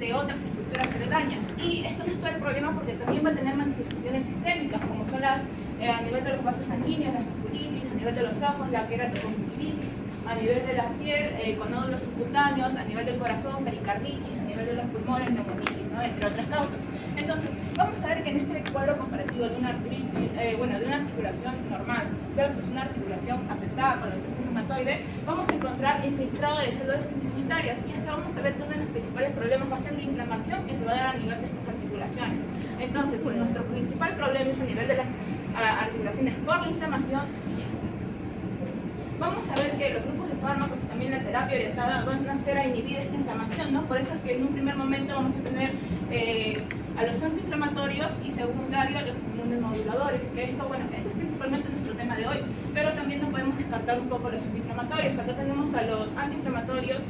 de otras estructuras aledañas. Y esto no es todo el problema porque también va a tener manifestaciones sistémicas, como son las a nivel de los vasos sanguíneos, la vasculitis, a nivel de los ojos, la queratoconjuntivitis, a nivel de la piel, con nódulos subcutáneos, a nivel del corazón, pericarditis, a nivel de los pulmones, neumonitis, ¿no? Entre otras causas. Entonces, vamos a ver que en este cuadro comparativo de una artritis, de una articulación normal versus una articulación afectada por la artritis reumatoide, vamos a encontrar infiltrado de células inmunitarias, y acá vamos a ver que uno de los principales problemas va a ser la inflamación que se va a dar a nivel de estas articulaciones. Entonces, si nuestro principal problema es a nivel de las articulaciones por la inflamación, vamos a ver que los grupos de fármacos y también la terapia orientada van a hacer a inhibir esta inflamación, ¿no? Por eso es que en un primer momento vamos a tener a los antiinflamatorios y secundario a los inmunomoduladores, que esto es principalmente nuestro tema de hoy, pero también no podemos descartar un poco los antiinflamatorios. Acá tenemos a los antiinflamatorios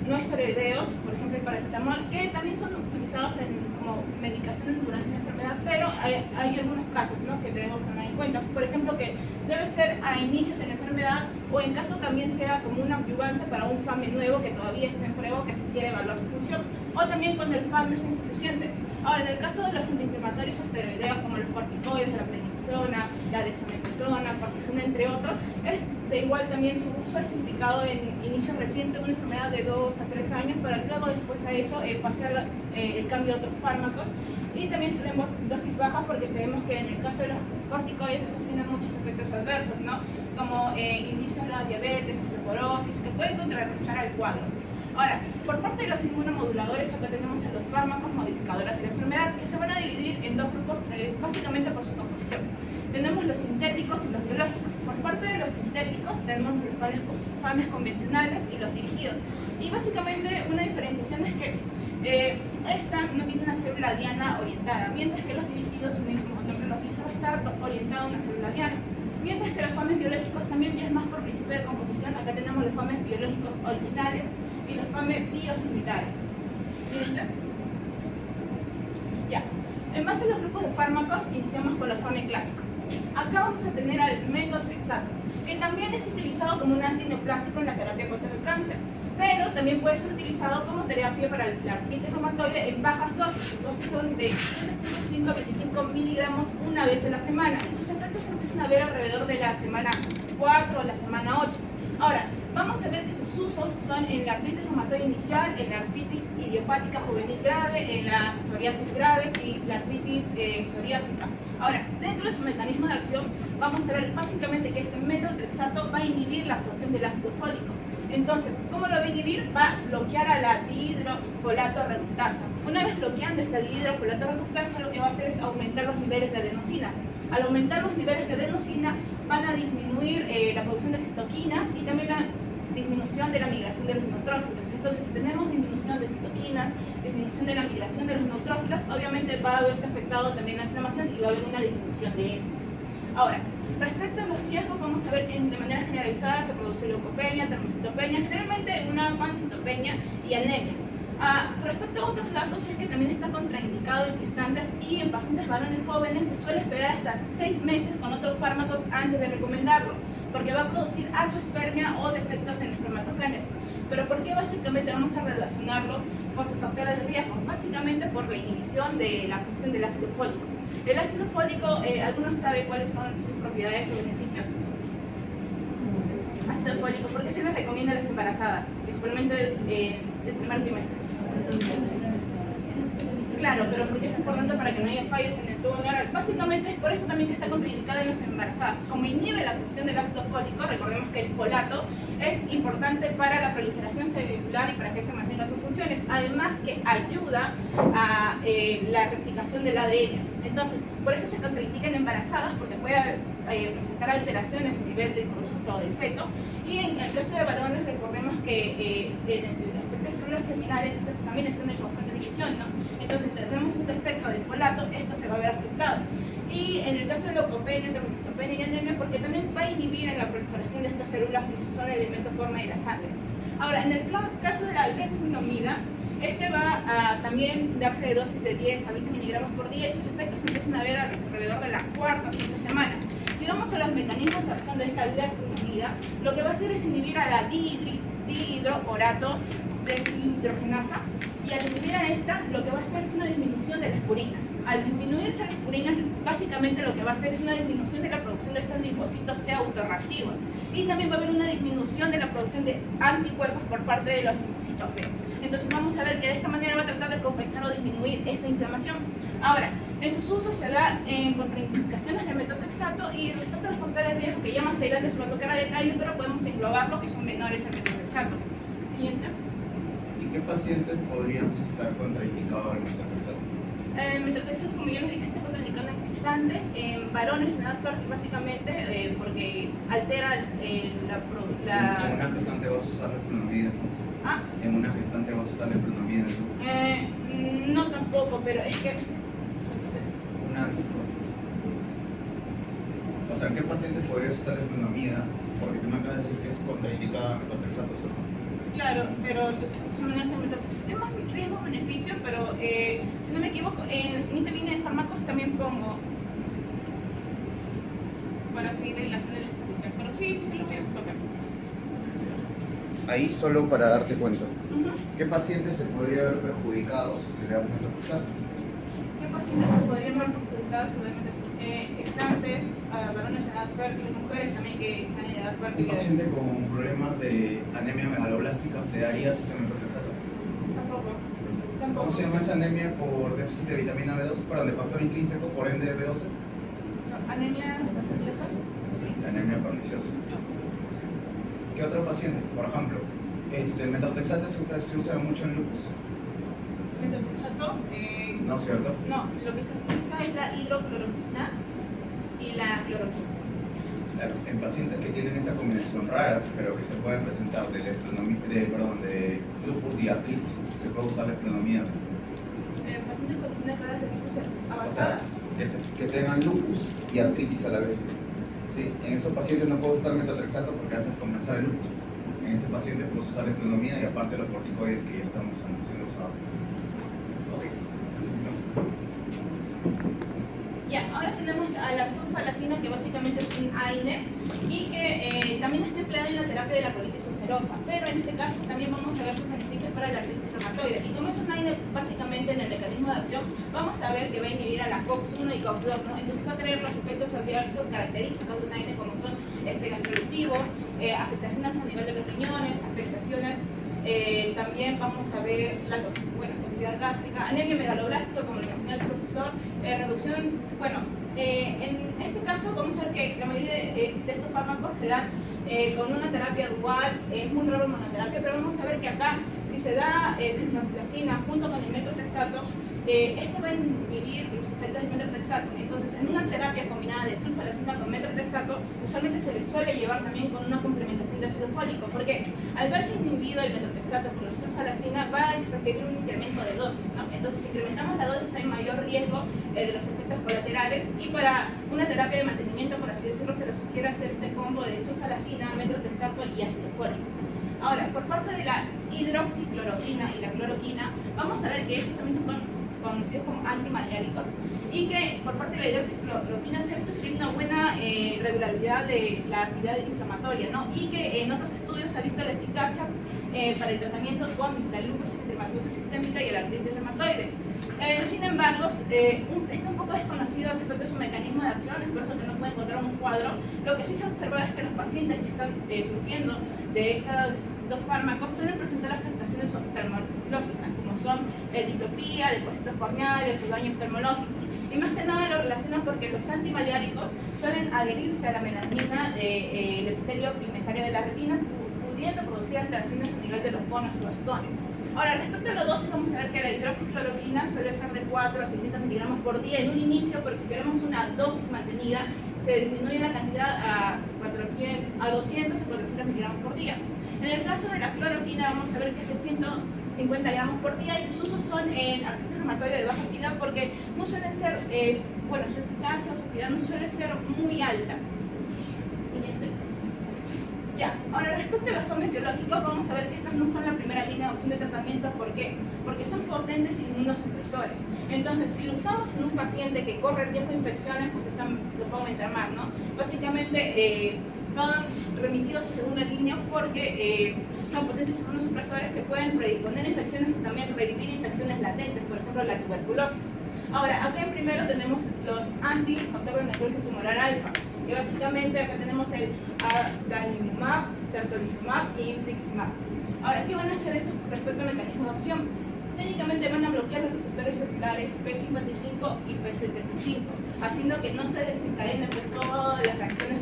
no esteroideos, por ejemplo el paracetamol, que también son utilizados como medicación durante una enfermedad, pero hay algunos casos, ¿no?, que debemos tener en cuenta. Por ejemplo, que debe ser a inicios en la enfermedad, o en caso también sea como un adyuvante para un FAME nuevo que todavía está en prueba, que se quiere evaluar su función, o también cuando el FAME es insuficiente. Ahora, en el caso de los antiinflamatorios esteroideos como los corticoides, la prednisona, la dexametasona, cortisona, entre otros, es de igual también su uso es indicado en inicio reciente de una enfermedad de 2 a 3 años, para luego después de eso pasar el cambio a otros fármacos. Y también tenemos dosis bajas porque sabemos que en el caso de los corticoides estos tienen muchos efectos adversos, ¿no?, como indicios de la diabetes, osteoporosis, que pueden contrarrestar al cuadro. Ahora, por parte de los inmunomoduladores, acá tenemos a los fármacos modificadores de la enfermedad, que se van a dividir en dos grupos, básicamente por su composición. Tenemos los sintéticos y los biológicos. Por parte de los sintéticos tenemos los FAMES convencionales y los dirigidos. Y básicamente una diferenciación es que esta no tiene una célula diana orientada, mientras que los dirigidos, su mismo nombre lo dice, va a estar orientado a una célula diana. Mientras que los FAMES biológicos también es más por principio de composición. Acá tenemos los FAMES biológicos originales y los FAMES biosimilares. Ya. En base a los grupos de fármacos, iniciamos con los FAMES clásicos. Acá vamos a tener al metotrexato, que también es utilizado como un antineoplásico en la terapia contra el cáncer, pero también puede ser utilizado como terapia para la artritis reumatoide en bajas dosis. Sus dosis son de 5 a 25 miligramos una vez a la semana, y sus efectos se empiezan a ver alrededor de la semana 4 o la semana 8. Ahora, vamos a ver que sus usos son en la artritis reumatoide inicial, en la artritis idiopática juvenil grave, en las psoriasis graves y la artritis psoriásica. Ahora, dentro de su mecanismo de acción, vamos a ver básicamente que este metotrexato va a inhibir la absorción del ácido fólico. Entonces, ¿cómo lo va a inhibir? Va a bloquear a la dihidrofolato reductasa. Una vez bloqueando esta dihidrofolato reductasa, lo que va a hacer es aumentar los niveles de adenosina. Al aumentar los niveles de adenosina, van a disminuir la producción de citoquinas y también la disminución de la migración de los neutrófilos. Entonces, si tenemos disminución de citoquinas, disminución de la migración de los neutrófilos, obviamente va a verse afectado también la inflamación y va a haber una disminución de estas. Ahora, respecto a los riesgos, vamos a ver de manera generalizada que produce leucopenia, termocitopenia, generalmente una pancitopenia y anemia. Respecto a otros datos, es que también está contraindicado en gestantes y en pacientes varones jóvenes se suele esperar hasta 6 meses con otros fármacos antes de recomendarlo, porque va a producir azoospermia o defectos en la espermatogénesis. ¿Pero por qué básicamente vamos a relacionarlo con sus factores de riesgo? Básicamente por la inhibición de la absorción del ácido fólico. El ácido fólico, ¿algunos saben cuáles son sus propiedades o beneficios? Ácido fólico, ¿por qué se les recomienda a las embarazadas? Principalmente el primer trimestre. Claro, pero ¿por qué es importante? Para que no haya fallos en el tubo neural. Básicamente es por eso también que está contraindicada en las embarazadas. Como inhibe la absorción del ácido fólico, recordemos que el folato es importante para la proliferación celular y para que se mantenga sus funciones. Además que ayuda a la replicación del ADN. Entonces, por eso se contraindica en embarazadas, porque puede presentar alteraciones a nivel del producto o del feto. Y en el caso de varones, recordemos que en el aspecto de células terminales esas también están en constante división, ¿no? Entonces, si tenemos un defecto del folato, esto se va a ver afectado. Y en el caso de leucopenia, termocitopenia y anemia, porque también va a inhibir en la proliferación de estas células que son elementos forma de la sangre. Ahora, en el caso de la leflunomida, este va a también darse de dosis de 10 a 20 miligramos por día, y sus efectos se empiezan a ver alrededor de la 4ª o 5ª semana. Si vamos a los mecanismos de acción de esta leflunomida, lo que va a hacer es inhibir a la dihidroborato deshidrogenasa, y al inhibir esta lo que va a hacer es una disminución de las purinas. Al disminuirse las purinas, básicamente lo que va a hacer es una disminución de la producción de estos linfocitos T autorreactivos. Y también va a haber una disminución de la producción de anticuerpos por parte de los linfocitos B. Entonces vamos a ver que de esta manera va a tratar de compensar o disminuir esta inflamación. Ahora, en sus usos se da en contraindicaciones del metotrexato, y respecto a los factores de riesgo, que ya más adelante se va a tocar a detalle, pero podemos englobarlo, que son menores al metotrexato. Siguiente. ¿Y qué pacientes podrían estar contraindicados al metotrexato? El metotrexato, como ya lo dije, está contraindicado en gestantes, en varones en edad fértil, básicamente, porque altera En una gestante vas a usar leflunomida, entonces. ¿Ah? En una gestante vas a usar leflunomida, entonces. No tampoco, pero es que... O sea, ¿en qué pacientes podrías usar leflunomida? Porque tú me acabas de decir que es contraindicada a metotrexato, ¿cierto? Claro, pero pues, son menores al metotrexato. Es más riesgo-beneficio, pero si no me equivoco, en la siguiente línea de fármacos también pongo para seguir en la zona de la exposición. Pero sí lo voy a tocar. Ahí solo para darte cuenta. ¿Qué pacientes se podría ver perjudicados si se le da un metotrexato? ¿Qué pacientes se podrían ver perjudicados? Obviamente, gestantes, varones en edad fértil, mujeres también que están en edad fértil. Un paciente con problemas de anemia megaloblástica, ¿te darías este metotrexato? Tampoco. ¿Cómo se llama esa anemia por déficit de vitamina B12? Perdón, de factor intrínseco, por ende B12. Anemia perniciosa. Anemia perniciosa. ¿Qué otro paciente? Por ejemplo, el metotrexato se usa mucho en lupus. Metotrexato, ¿No es cierto? no, lo que se utiliza es la hidrocloroquina y la cloroquina. Claro, en pacientes que tienen esa combinación rara, pero que se pueden presentar de lupus y artritis, se puede usar leflunomida. Pacientes con condiciones raras de lupus O avanzada. sea, que tengan lupus y artritis a la vez. ¿Sí? En esos pacientes no puedo usar metotrexato porque haces compensar el lupus. En ese paciente puedo usar leflunomida y aparte los corticoides que ya estamos siendo usados. Ok. Ya, ahora tenemos a la sulfalacina, que básicamente es un AINE y que también está empleada en la terapia de la colitis ulcerosa, pero en este caso también vamos a ver sus beneficios para la artritis reumatoide. Y como es un AINE, básicamente en el mecanismo de acción, vamos a ver que va a inhibir a la COX-1 y COX-2, ¿no? Entonces va a tener los efectos adversos característicos de un AINE, como son gastrolisivos, afectaciones a nivel de los riñones, afectaciones. También vamos a ver la toxicidad gástrica, anemia megaloblástica, como lo mencionó el profesor, reducción, en este caso vamos a ver que la mayoría de estos fármacos se dan con una terapia dual, es muy raro monoterapia, pero vamos a ver que acá, si se da sulfacilacina junto con el metotrexato, este va a inhibir los efectos del metotrexato. Entonces, en una terapia combinada de sulfalacina con metotrexato, usualmente se le suele llevar también con una complementación de ácido fólico, porque al verse inhibido el metotrexato por la sulfalacina, va a requerir un incremento de dosis, ¿no? Entonces, si incrementamos la dosis, hay mayor riesgo de los efectos colaterales, y para una terapia de mantenimiento, por así decirlo, se le sugiere hacer este combo de sulfalacina, metotrexato y ácido fólico. Ahora, por parte de la hidroxicloroquina y la cloroquina, vamos a ver que estos también son conocidos como antimaliáricos, y que por parte de la hidroxicloroquina se ha visto que tiene una buena regularidad de la actividad inflamatoria, ¿no? Y que en otros estudios se ha visto la eficacia para el tratamiento con la lupus eritematosa sistémica y el artritis reumatoide. Sin embargo, está un poco desconocido respecto a su mecanismo de acción, es por eso que no puede encontrar un cuadro. Lo que sí se ha observado es que los pacientes que están sufriendo de estos dos fármacos suelen presentar afectaciones oftalmológicas, como son diplopía, depósitos corneales o daño oftalmológico. Y más que nada lo relacionan porque los antimaliáricos suelen adherirse a la melanina del epitelio pigmentario de la retina, pudiendo producir alteraciones a nivel de los conos o bastones. Ahora, respecto a la dosis, vamos a ver que la hidroxicloroquina suele ser de 4 a 600 miligramos por día en un inicio, pero si queremos una dosis mantenida, se disminuye la cantidad a 200 o 400 miligramos por día. En el caso de la cloroquina, vamos a ver que es de 150 gramos por día, y sus usos son en artritis reumatoide de baja actividad, porque no suelen ser, su eficacia o su actividad no suele ser muy alta. Siguiente. Ya, ahora respecto a los fomes biológicos, vamos a ver que estas no son la primera línea de opción de tratamiento. ¿Por qué? Porque son potentes inmunosupresores. Entonces, si lo usamos en un paciente que corre riesgo de infecciones, pues lo podemos internar, ¿no? Básicamente son remitidos a segunda línea porque son potentes inmunosupresores que pueden predisponer infecciones y también revivir infecciones latentes, por ejemplo la tuberculosis. Ahora, acá en primero tenemos los antifactores de necrosis tumoral alfa, que básicamente acá tenemos el adalimumab, certolizumab y infliximab. Ahora, ¿qué van a hacer estos respecto al mecanismo de acción? Técnicamente van a bloquear los receptores celulares P55 y P75, haciendo que no se desencadenen pues, todas las reacciones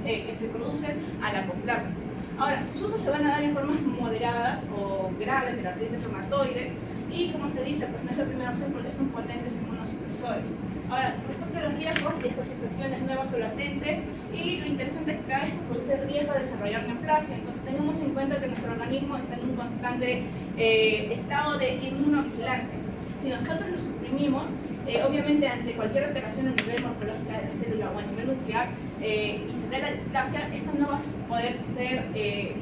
que se producen al acoplarse. Ahora, sus usos se van a dar en formas moderadas o graves de la artritis reumatoide y, como se dice, pues no es la primera opción porque son potentes inmunosupresores. Ahora, respecto a los riesgos de infecciones nuevas o latentes, y lo interesante acá es que produce riesgo de desarrollar neoplasia. Entonces, tengamos en cuenta que nuestro organismo está en un constante estado de inmunovigilancia. Si nosotros lo suprimimos, obviamente ante cualquier alteración a nivel morfológico de la célula o a nivel nuclear y se da la displasia, esta no va a poder ser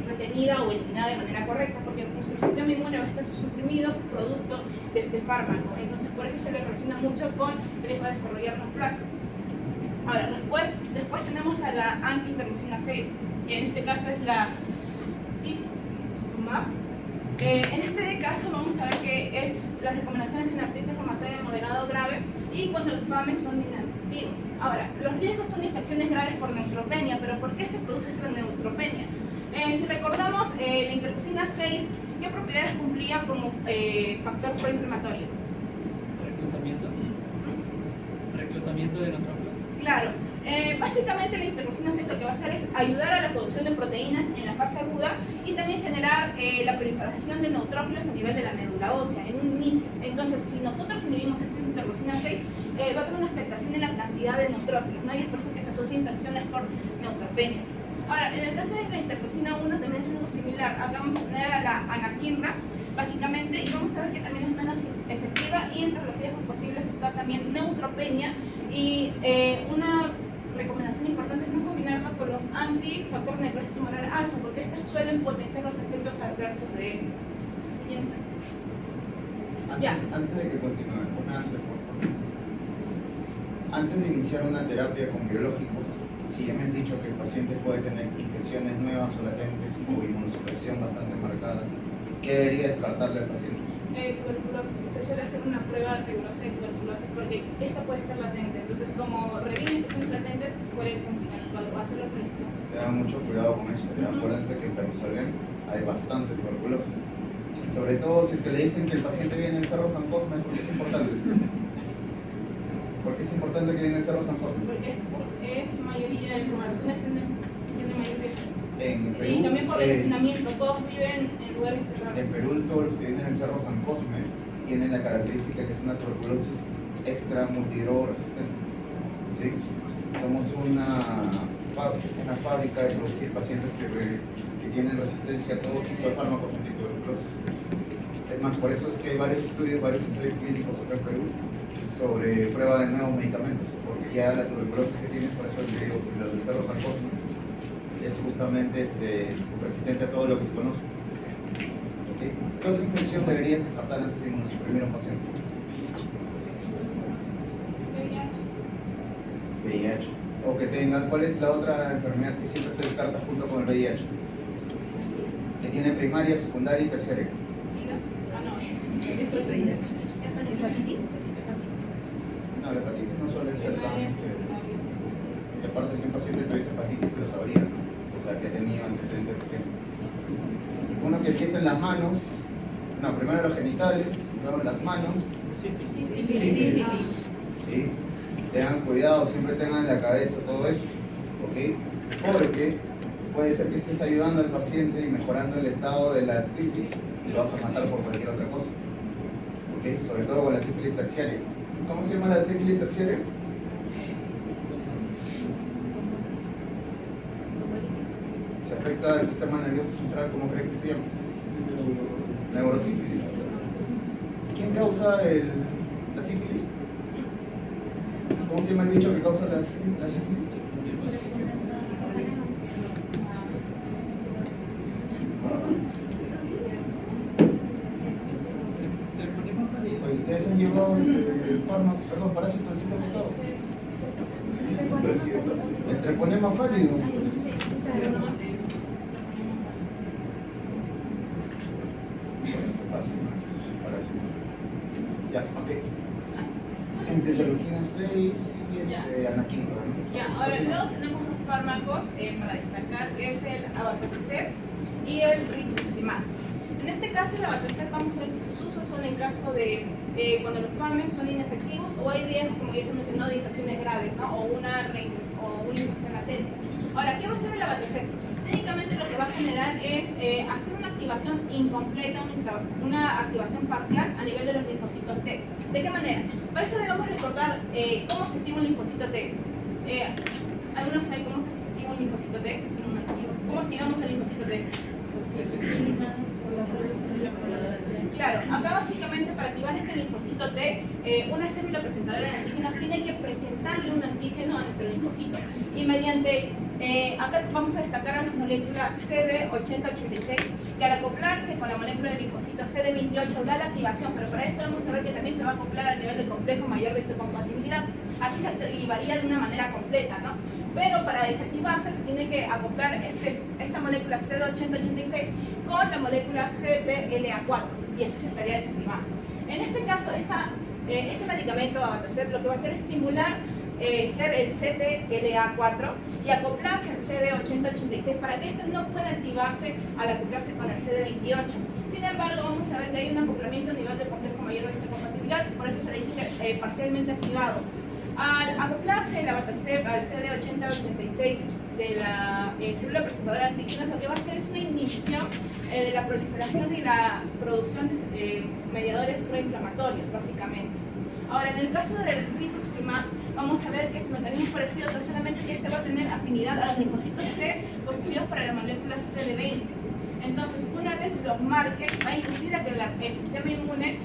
retenida o eliminada de manera correcta porque nuestro sistema inmune va a estar suprimido producto de este fármaco. Entonces por eso se le relaciona mucho con riesgo de desarrollar neoplasias. Ahora, después tenemos a la antiinterleucina 6, que en este caso es la infliximab. En este caso vamos a ver que las recomendaciones en artritis reumatoide moderada o grave y cuando los FAMES son inefectivos. Ahora, los riesgos son infecciones graves por neutropenia, pero ¿por qué se produce esta neutropenia? Si recordamos, la interleucina 6, ¿qué propiedades cumplía como factor proinflamatorio? Reclutamiento de neutrófilos. Claro. Básicamente la interleucina 6 lo que va a hacer es ayudar a la producción de proteínas en la fase aguda y también generar la proliferación de neutrófilos a nivel de la médula ósea en un inicio. Entonces, si nosotros inhibimos esta interleucina 6, va a haber una afectación en la cantidad de neutrófilos, ¿no? Y es por eso que se asocia a infecciones por neutropenia. Ahora, en el caso de la interleucina 1 también es algo similar. Acá vamos a tener a la anakinra, básicamente, y vamos a ver que también es menos efectiva y entre los riesgos posibles está también neutropenia y una recomendación importante es no combinarla con los antifactores de necrosis tumoral alfa porque estos suelen potenciar los efectos adversos de estas. Siguiente. Antes de que continúe, por favor. Antes de iniciar una terapia con biológicos, si ya me han dicho que el paciente puede tener infecciones nuevas o latentes o inmunosupresión bastante marcada, ¿qué debería descartarle al paciente? Tuberculosis. Se suele hacer una prueba rigurosa de tuberculosis porque esta puede estar latente. Entonces, como revive infecciones latentes, puede complicar el cuadro, va a ser los riesgos. Tengan mucho cuidado con eso. Acuérdense que en Perusalén hay bastante tuberculosis. Y sobre todo si es que le dicen que el paciente viene en el Cerro San Cosme, porque es importante. ¿Por qué es importante que viene el Cerro San Cosme? Porque es mayoría de poblaciones tiene mayor riesgo. En Perú, y también por el hacinamiento, todos viven en lugares cerrados. En Perú, todos los que vienen en el Cerro San Cosme tienen la característica que es una tuberculosis extra multidroga resistente. ¿Sí? Somos una fábrica de producir pacientes que tienen resistencia a todo tipo de fármacos antituberculosis. Es más, por eso es que hay varios estudios, varios ensayos clínicos acá en Perú sobre prueba de nuevos medicamentos, porque ya la tuberculosis que tienes, por eso les digo, la del Cerro San Cosme, es justamente resistente a todo lo que se conoce. ¿Okay? ¿Qué otra infección deberías descartar antes de inmunosuprimir a un paciente? VIH. O que tenga, ¿cuál es la otra enfermedad que siempre se descarta junto con el VIH? Que tiene primaria, secundaria y terciaria. No, la hepatitis no suele ser tan... Y aparte, si un paciente tuviese hepatitis, lo sabría, ¿no? O sea, que ha tenido antecedentes pequeños. Uno que empieza en las manos, no, primero los genitales, luego las manos. Sí. Tengan cuidado, siempre tengan en la cabeza todo eso, ¿ok? Porque puede ser que estés ayudando al paciente y mejorando el estado de la artritis y lo vas a matar por cualquier otra cosa, ¿ok? Sobre todo con la sífilis terciaria. ¿Cómo se llama la sífilis terciaria? Se afecta el sistema nervioso central, ¿cómo creen que se llama? Neurosífilis. ¿Quién causa la sífilis? ¿Cómo se llama el bicho que causa la sífilis? Oye, ¿ustedes han llevado parásito el siglo pasado? El treponema pálido. Ya, ok. Entre interleuquina 6 y anakinra, ¿no? Ya, ahora luego tenemos dos fármacos para destacar, que es el abatacept y el rituximab. En este caso, el abatacept vamos a ver que sus usos son en caso de cuando los fármacos son inefectivos o hay riesgos, como ya se mencionó, de infecciones graves, ¿no? o una infección latente. Ahora, ¿qué va a hacer el abatacept? Técnicamente lo que va a generar es hacer una activación incompleta, una activación parcial a nivel de los linfocitos T. ¿De qué manera? Para eso debemos recordar cómo se activa un linfocito T. ¿Algunos saben cómo se activa un linfocito T? ¿Cómo activamos el linfocito T? Claro, acá básicamente para activar este linfocito T, una célula presentadora de antígenos tiene que presentarle un antígeno a nuestro linfocito. Y mediante, acá vamos a destacar a las moléculas CD8086, que al acoplarse con la molécula del linfocito CD28 da la activación, pero para esto vamos a ver que también se va a acoplar a nivel del complejo mayor de histocompatibilidad. Así se activaría de una manera completa, ¿no? Pero para desactivarse se tiene que acoplar esta molécula CD8086 con la molécula CTLA4 y así se estaría desactivando. En este caso, este medicamento abatacept lo que va a hacer es simular ser el CTLA4 y acoplarse al CD8086 para que este no pueda activarse al acoplarse con el CD28. Sin embargo, vamos a ver que hay un acoplamiento a nivel del complejo mayor de histocompatibilidad, por eso se le dice que parcialmente activado. Al acoplarse el abatacept al CD8086 de la célula presentadora de antígenos, lo que va a hacer es una inhibición de la proliferación y la producción de mediadores proinflamatorios, básicamente. Ahora, en el caso del rituximab, vamos a ver que su mecanismo es parecido, pero solamente que este va a tener afinidad a los linfocitos T constituidos para la molécula CD20. Entonces, una vez los marque, va a inducir a que el sistema inmune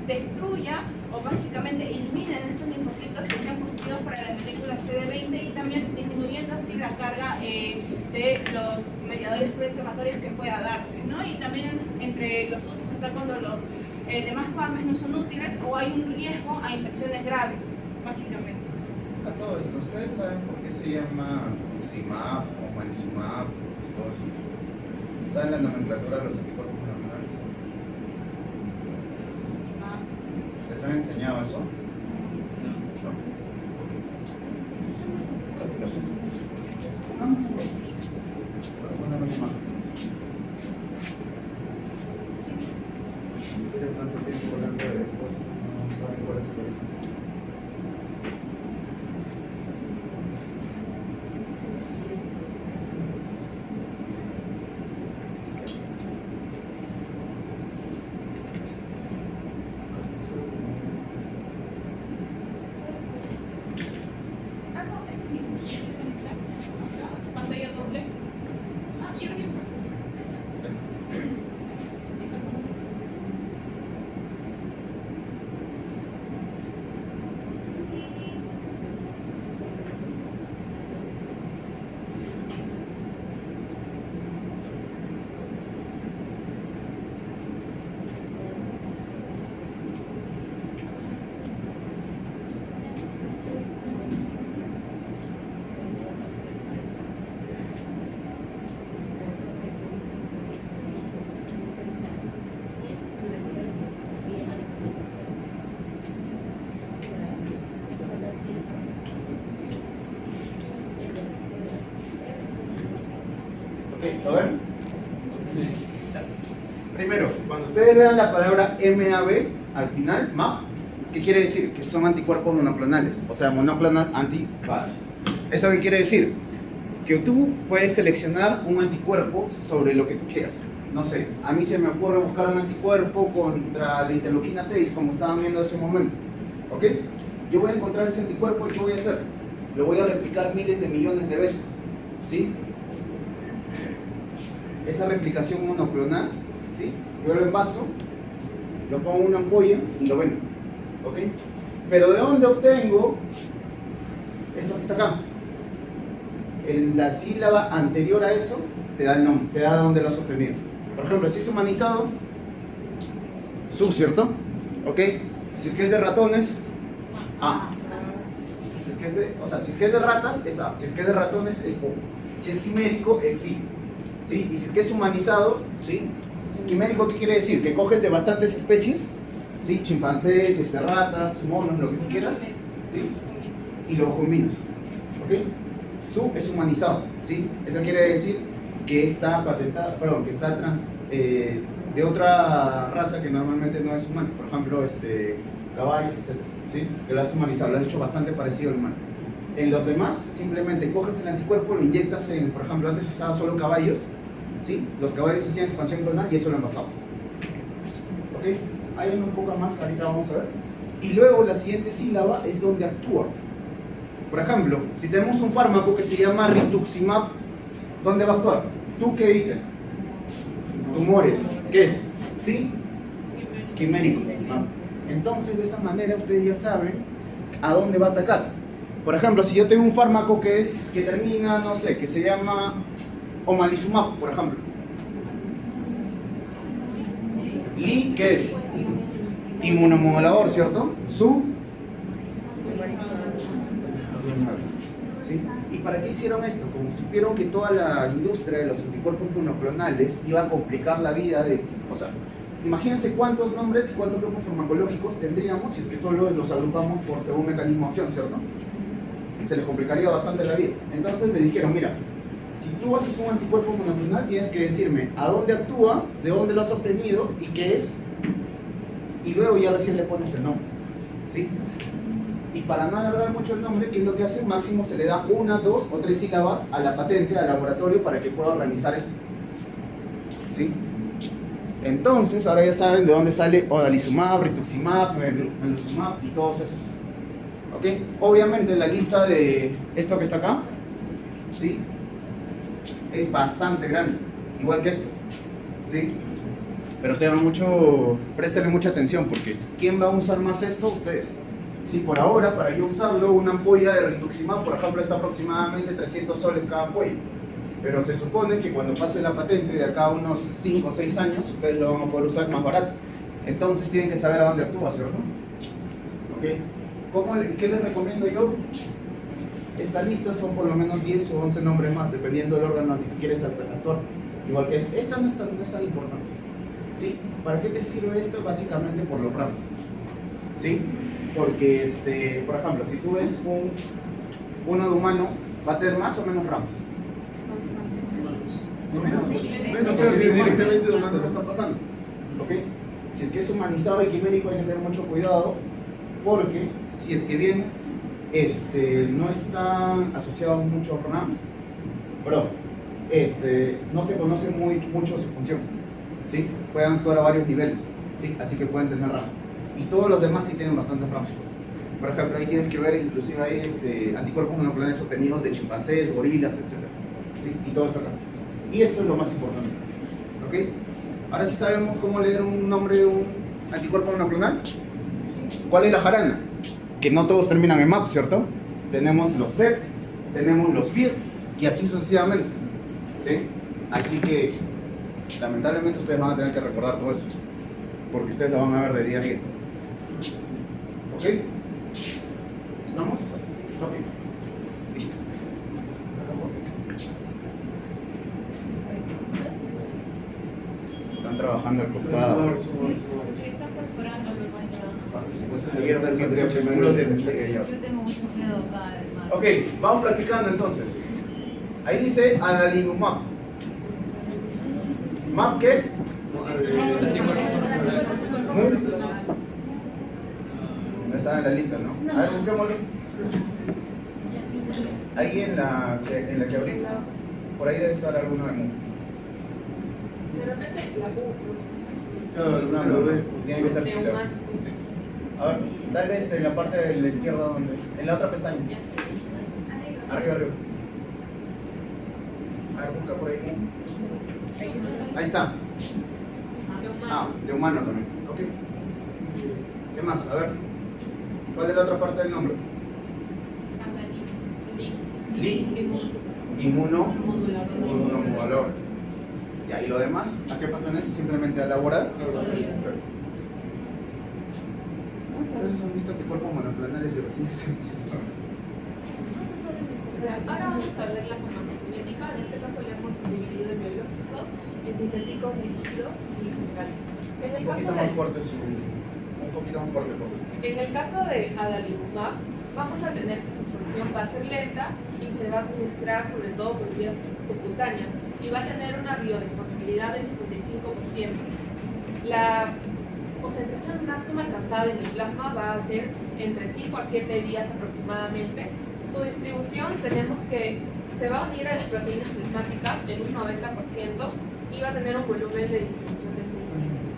destruya o básicamente elimine estos linfocitos que sean positivos para la molécula CD20 y también disminuyendo así la carga de los mediadores proinflamatorios que pueda darse, ¿no? Y también entre los usos está cuando los demás fármacos no son útiles o hay un riesgo a infecciones graves, básicamente. A todo esto, ¿ustedes saben por qué se llama rituximab o omalizumab y todo eso? ¿Saben la nomenclatura de los anticuerpos monoclonales? ¿Les han enseñado eso? No. Una misma. ¿En serio tanto tiempo hablando de respuesta? No saben cuál es el origen. ¿Lo ven? Sí. Primero, cuando ustedes vean la palabra MAB al final, MAP, ¿qué quiere decir? Que son anticuerpos monoclonales, o sea, monoclonal antibodies. ¿Eso qué quiere decir? Que tú puedes seleccionar un anticuerpo sobre lo que tú quieras. No sé, a mí se me ocurre buscar un anticuerpo contra la interleuquina 6, como estaban viendo hace un momento. ¿Ok? Yo voy a encontrar ese anticuerpo y ¿qué voy a hacer? Lo voy a replicar miles de millones de veces. ¿Sí? Esa replicación monoclonal, ¿sí? Yo lo envaso, lo pongo en una ampolla y lo vendo. ¿Ok? Pero ¿de dónde obtengo eso que está acá? En la sílaba anterior a eso te da el nombre, te da dónde lo has obtenido. Por ejemplo, si es humanizado, sub, ¿cierto? ¿Ok? Si es que es de ratones, A. Si es que es de, o sea, si es que es de ratas, es A. Si es que es de ratones, es O. Si es quimérico, es sí. ¿Sí? Y si es que es humanizado, ¿sí? Quimérico, ¿qué quiere decir? Que coges de bastantes especies, ¿sí? Chimpancés, ratas, monos, lo que tú quieras, ¿sí? Y lo combinas, ¿ok? Su es humanizado, ¿sí? Eso quiere decir que está patentado, perdón, que está de otra raza que normalmente no es humana, por ejemplo, caballos, etc. ¿Sí? Que lo has humanizado, lo has hecho bastante parecido al humano. En los demás, simplemente coges el anticuerpo, lo inyectas en, por ejemplo, antes usaba solo caballos, ¿sí? Los caballos hacían expansión clonal y eso lo envasamos. ¿Ok? Hay un poco más, ahorita vamos a ver. Y luego la siguiente sílaba es donde actúa. Por ejemplo, si tenemos un fármaco que se llama rituximab, ¿dónde va a actuar? ¿Tú qué dices? Tumores. ¿Qué es? ¿Sí? Quimérico. Entonces, de esa manera ustedes ya saben a dónde va a atacar. Por ejemplo, si yo tengo un fármaco que termina, no sé, que se llama omalizumab, por ejemplo. Li, ¿qué es? Inmunomodulador, ¿cierto? Su. ¿Sí? ¿Y para qué hicieron esto? Como supieron que toda la industria de los anticuerpos monoclonales iba a complicar la vida de... O sea, imagínense cuántos nombres y cuántos grupos farmacológicos tendríamos si es que solo los agrupamos por según mecanismo de acción, ¿cierto? Se les complicaría bastante la vida. Entonces me dijeron, mira, si tú haces un anticuerpo monoclonal tienes que decirme a dónde actúa, de dónde lo has obtenido y qué es, y luego ya recién le pones el nombre, ¿sí? Y para no alargar mucho el nombre, ¿qué es lo que hace? Máximo se le da 1, 2 o 3 sílabas a la patente, al laboratorio, para que pueda organizar esto, ¿sí? Entonces, ahora ya saben de dónde sale odalizumab, rituximab, meluximab y todos esos. ¿Ok? Obviamente la lista de esto que está acá, ¿sí? Es bastante grande, igual que esto, ¿sí? Pero préstenle mucha atención, porque ¿quién va a usar más esto? Ustedes. Sí, por ahora, para yo usarlo, una ampolla de rituximab, por ejemplo, está aproximadamente 300 soles cada ampolla. Pero se supone que cuando pase la patente, de acá a unos 5 o 6 años, ustedes lo van a poder usar más barato. Entonces tienen que saber a dónde actúa, ¿cierto? ¿Ok? ¿Qué les recomiendo yo? Esta lista son por lo menos 10 o 11 nombres más, dependiendo del órgano al que quieres actuar. Igual que esta no es tan importante. ¿Sí? ¿Para qué te sirve esto? Básicamente por los RAMs. ¿Sí? Porque, por ejemplo, si tú ves uno de humano, ¿va a tener más o menos RAMs? Menos, pero si directamente de humano está pasando. ¿Ok? Si es que es humanizado y quimérico hay que tener mucho cuidado, porque si es que bien no está asociado a muchos RAMs, no se conoce mucho su función, ¿sí? Pueden actuar a varios niveles, ¿sí? Así que pueden tener RAMs. Y todos los demás sí tienen bastantes RAMs. Pues. Por ejemplo, ahí tienes que ver, inclusive hay anticuerpos monoclonales obtenidos de chimpancés, gorilas, etc. ¿Sí? Y todo está acá. Y esto es lo más importante. ¿Ok? Ahora sí sabemos cómo leer un nombre de un anticuerpo monoclonal. ¿Cuál es la jarana? Que no todos terminan en MAP, ¿cierto? Tenemos los CEP, tenemos los FIR y así sucesivamente. ¿Sí? Así que lamentablemente ustedes van a tener que recordar todo eso, porque ustedes lo van a ver de día a día. ¿Ok? ¿Estamos? Ok. Listo. Están trabajando al costado. Yo tengo mucho miedo acá. Ok, vamos practicando entonces. Ahí dice adalimumab. ¿Map qué es? No está en la lista, ¿no? A ver, busquémoslo. Ahí en la que abrí. Por ahí debe estar alguno de MU. De repente la No, tiene que estar sí. A ver, dale en la parte de la izquierda, en la otra pestaña. Arriba. A ver, busca por ahí. Ahí está. De humano también. Ok. ¿Qué más? A ver. ¿Cuál es la otra parte del nombre? Inmunomodulador. Y lo demás, ¿a qué pertenece? Simplemente a elaborar. ¿Cuántas han visto anticuerpos monoclonales y recién esenciales? Ahora vamos a ver la farmacocinética. En este caso le hemos dividido en biológicos, en sintéticos, líquidos y minerales. En el Un caso poquito de... más fuerte un poquito más fuerte, por favor. En el caso de adalimumab, vamos a tener que su absorción va a ser lenta y se va a administrar sobre todo por vía subcutánea y va a tener una biodisponibilidad del 65%. La concentración máxima alcanzada en el plasma va a ser entre 5 a 7 días aproximadamente. Su distribución tenemos que se va a unir a las proteínas plasmáticas en un 90% y va a tener un volumen de distribución de 5 litros.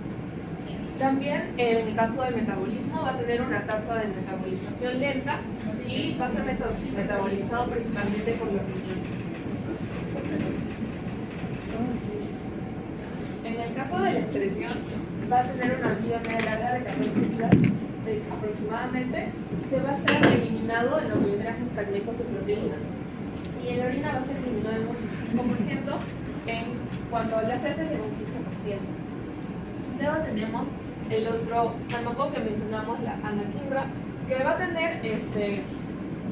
También en el caso de metabolismo va a tener una tasa de metabolización lenta y va a ser metabolizado principalmente por los riñones. En el caso de la excreción va a tener una vida media larga de 14 días aproximadamente y se va a ser eliminado en lo que vendrán fragmentos de proteínas. Y en la orina va a ser eliminado en un 85%, en cuanto a las heces en un 15%. Luego tenemos el otro fármaco que mencionamos, la anakinra, que va a tener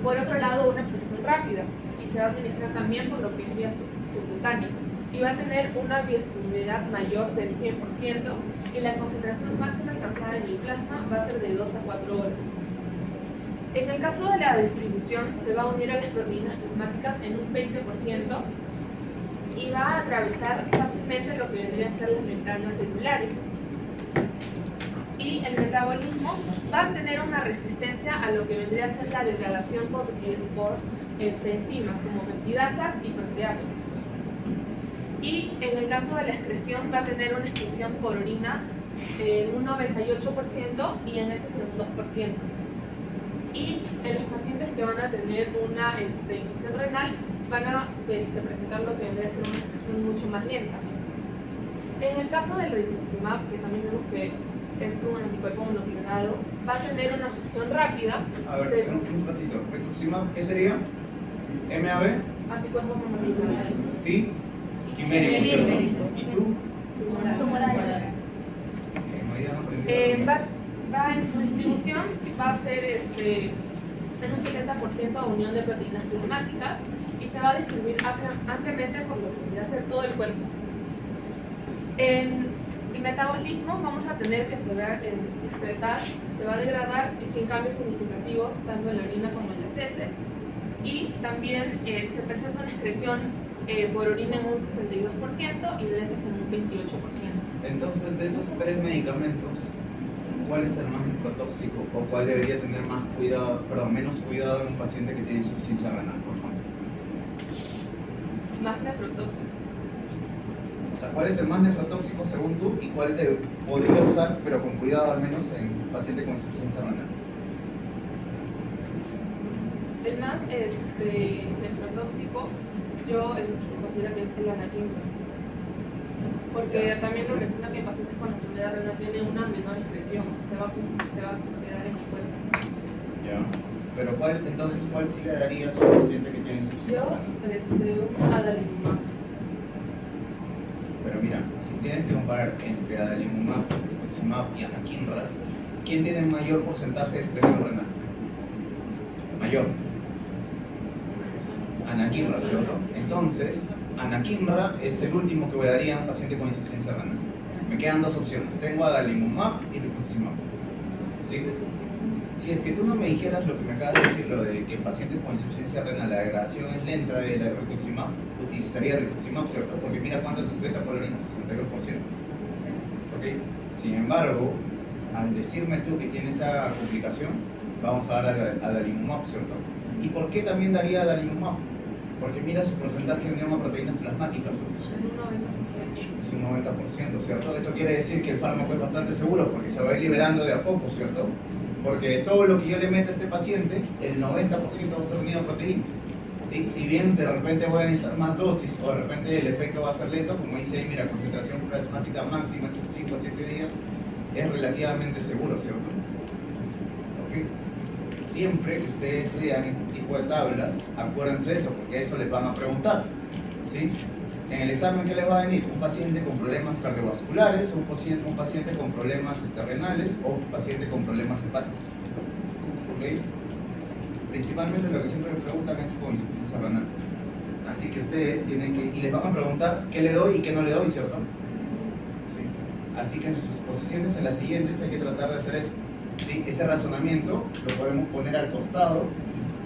por otro lado una absorción rápida y se va a administrar también por lo que es vía subcutánea y va a tener una biodisponibilidad mayor del 100% y la concentración máxima alcanzada en el plasma va a ser de 2 a 4 horas. En el caso de la distribución se va a unir a las proteínas plasmáticas en un 20% y va a atravesar fácilmente lo que vendrían a ser las membranas celulares. Y el metabolismo va a tener una resistencia a lo que vendría a ser la degradación por enzimas como peptidasas y proteasas. Y en el caso de la excreción va a tener una excreción por orina en un 98% y en heces en un 2%. Y en los pacientes que van a tener una infección renal van a presentar lo que vendría a ser una excreción mucho más lenta. En el caso del rituximab, que también vemos que es un anticuerpo monoclonado, va a tener una absorción rápida. A ver, un ratito. Rituximab, ¿qué sería? MAB. Anticuerpos monoclonales. Sí. Quimérico, ¿cierto? Quimérico. ¿Y tú? Tumoral. Va en su distribución, va a ser en un 70% a unión de proteínas plasmáticas y se va a distribuir ampliamente por lo que va a ser todo el cuerpo. En el metabolismo vamos a tener que se va a excretar, se va a degradar y sin cambios significativos tanto en la orina como en las heces y también presenta una excreción por orina en un 62% y de heces en un 28%. Entonces, de esos tres medicamentos, ¿cuál es el más nefrotóxico o cuál debería tener más cuidado, menos cuidado en un paciente que tiene insuficiencia renal, por ejemplo? Más nefrotóxico. O sea, ¿cuál es el más nefrotóxico según tú y cuál podría usar, pero con cuidado al menos, en un paciente con insuficiencia renal? El más nefrotóxico yo considero que es el anakinra. Porque también lo menciona que pacientes con enfermedad renal tienen una menor excreción, o sea, se va a quedar en el cuerpo. Ya. Pero entonces, ¿cuál sí le darías a un paciente que tiene insuficiencia renal? Un adalimumab. Pero mira, si tienes que comparar entre adalimumab, rituximab y anakinra, ¿quién tiene mayor porcentaje de excreción renal? Mayor. Anakinra, ¿cierto? Entonces, anakinra es el último que me daría a un paciente con insuficiencia renal. Me quedan dos opciones. Tengo adalimumab y rituximab. ¿Sí? Si es que tú no me dijeras lo que me acabas de decir, lo de que pacientes con insuficiencia renal, la degradación es lenta de la rituximab, utilizaría rituximab, ¿cierto? Porque mira cuánto se excreta por la orina, 62%. ¿Ok? Sin embargo, al decirme tú que tiene esa complicación, vamos a dar adalimumab, ¿cierto? ¿Y por qué también daría adalimumab? Porque mira su porcentaje de unión a proteínas plasmáticas. Es un 90%, ¿cierto? Eso quiere decir que el fármaco es bastante seguro porque se va a ir liberando de a poco, ¿cierto? Porque todo lo que yo le meto a este paciente, el 90% va a estar unido a proteínas. ¿Sí? Si bien de repente voy a necesitar más dosis o de repente el efecto va a ser lento, como dice ahí, mira, concentración plasmática máxima es 5 a 7 días, es relativamente seguro, ¿cierto? ¿Okay? Siempre que ustedes vean este tipo de tablas, acuérdense de eso, porque eso les van a preguntar. ¿Sí? En el examen, ¿qué les va a venir? Un paciente con problemas cardiovasculares, un paciente con problemas renales o un paciente con problemas hepáticos. ¿Okay? Principalmente lo que siempre me preguntan es con insuficiencia renal. Así que ustedes tienen que, y les van a preguntar qué le doy y qué no le doy, ¿cierto? Sí. Así que en sus exposiciones, en las siguientes, hay que tratar de hacer eso. ¿sí? Ese razonamiento lo podemos poner al costado,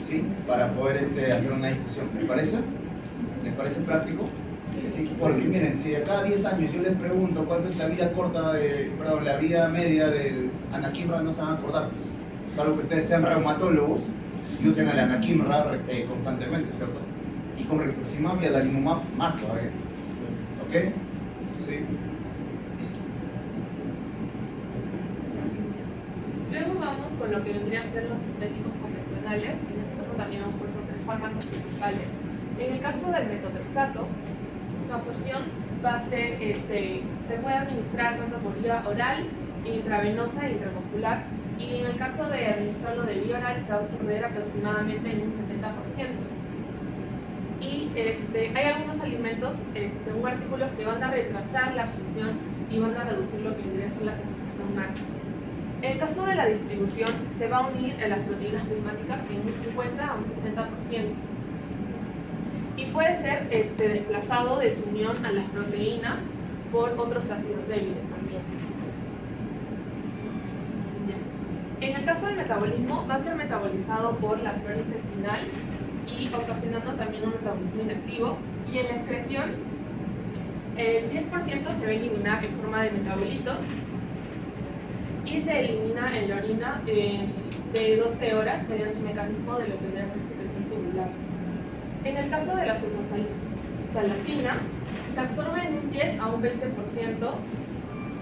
¿sí? Para poder hacer una discusión. ¿Les parece? ¿Les parece práctico? Sí. Porque miren, si a cada 10 años yo les pregunto cuánto es la vida la vida media del anaquimra, no se van a acordar. Salvo que ustedes sean reumatólogos y usen el anaquimra constantemente, ¿cierto? Y con rituximab y adalimumab más todavía. ¿Ok? ¿Sí? Listo. Luego vamos con lo que vendrían a ser los sintéticos convencionales. En este caso también vamos a hacer fármacos principales. En el caso del metotrexato, su absorción va a ser, se puede administrar tanto por vía oral, intravenosa e intramuscular. Y en el caso de administrarlo de vía oral se va a absorber aproximadamente en un 70%. Y hay algunos alimentos, según artículos, que van a retrasar la absorción y van a reducir lo que vendría a ser la concentración máxima. En el caso de la distribución, se va a unir a las proteínas plasmáticas en un 50 a un 60%. Y puede ser desplazado de su unión a las proteínas por otros ácidos débiles también. Bien. En el caso del metabolismo, va a ser metabolizado por la flora intestinal y ocasionando también un metabolismo inactivo. Y en la excreción, el 10% se va a eliminar en forma de metabolitos y se elimina en la orina de 12 horas mediante un mecanismo de lo que vendría a ser secreción tubular. En el caso de la sulfasalacina, se absorbe en un 10 a un 20%,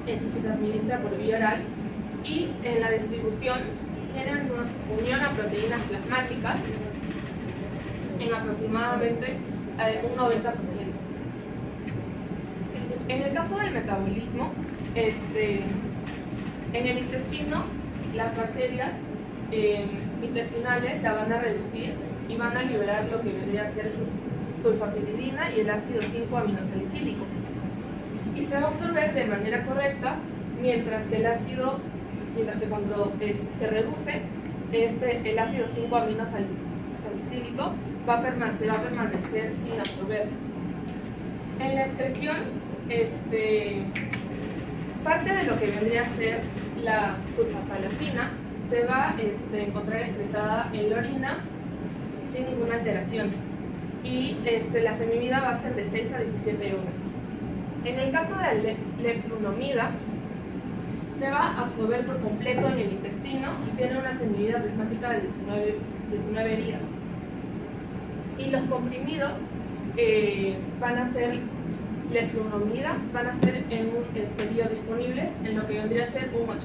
se administra por vía oral, y en la distribución tiene una unión a proteínas plasmáticas en aproximadamente un 90%. En el caso del metabolismo, en el intestino, las bacterias intestinales la van a reducir y van a liberar lo que vendría a ser sulfapiridina y el ácido 5-aminosalicílico. Y se va a absorber de manera correcta, mientras que cuando se reduce, el ácido 5-aminosalicílico va a permanecer sin absorber. En la excreción, parte de lo que vendría a ser la sulfasalacina se va a encontrar excretada en la orina sin ninguna alteración, y la semivida va a ser de 6 a 17 horas. En el caso de la leflunomida, se va a absorber por completo en el intestino y tiene una semivida plasmática de 19 días. Y los comprimidos van a ser leflunomida, van a ser biodisponibles en lo que vendría a ser un 80%.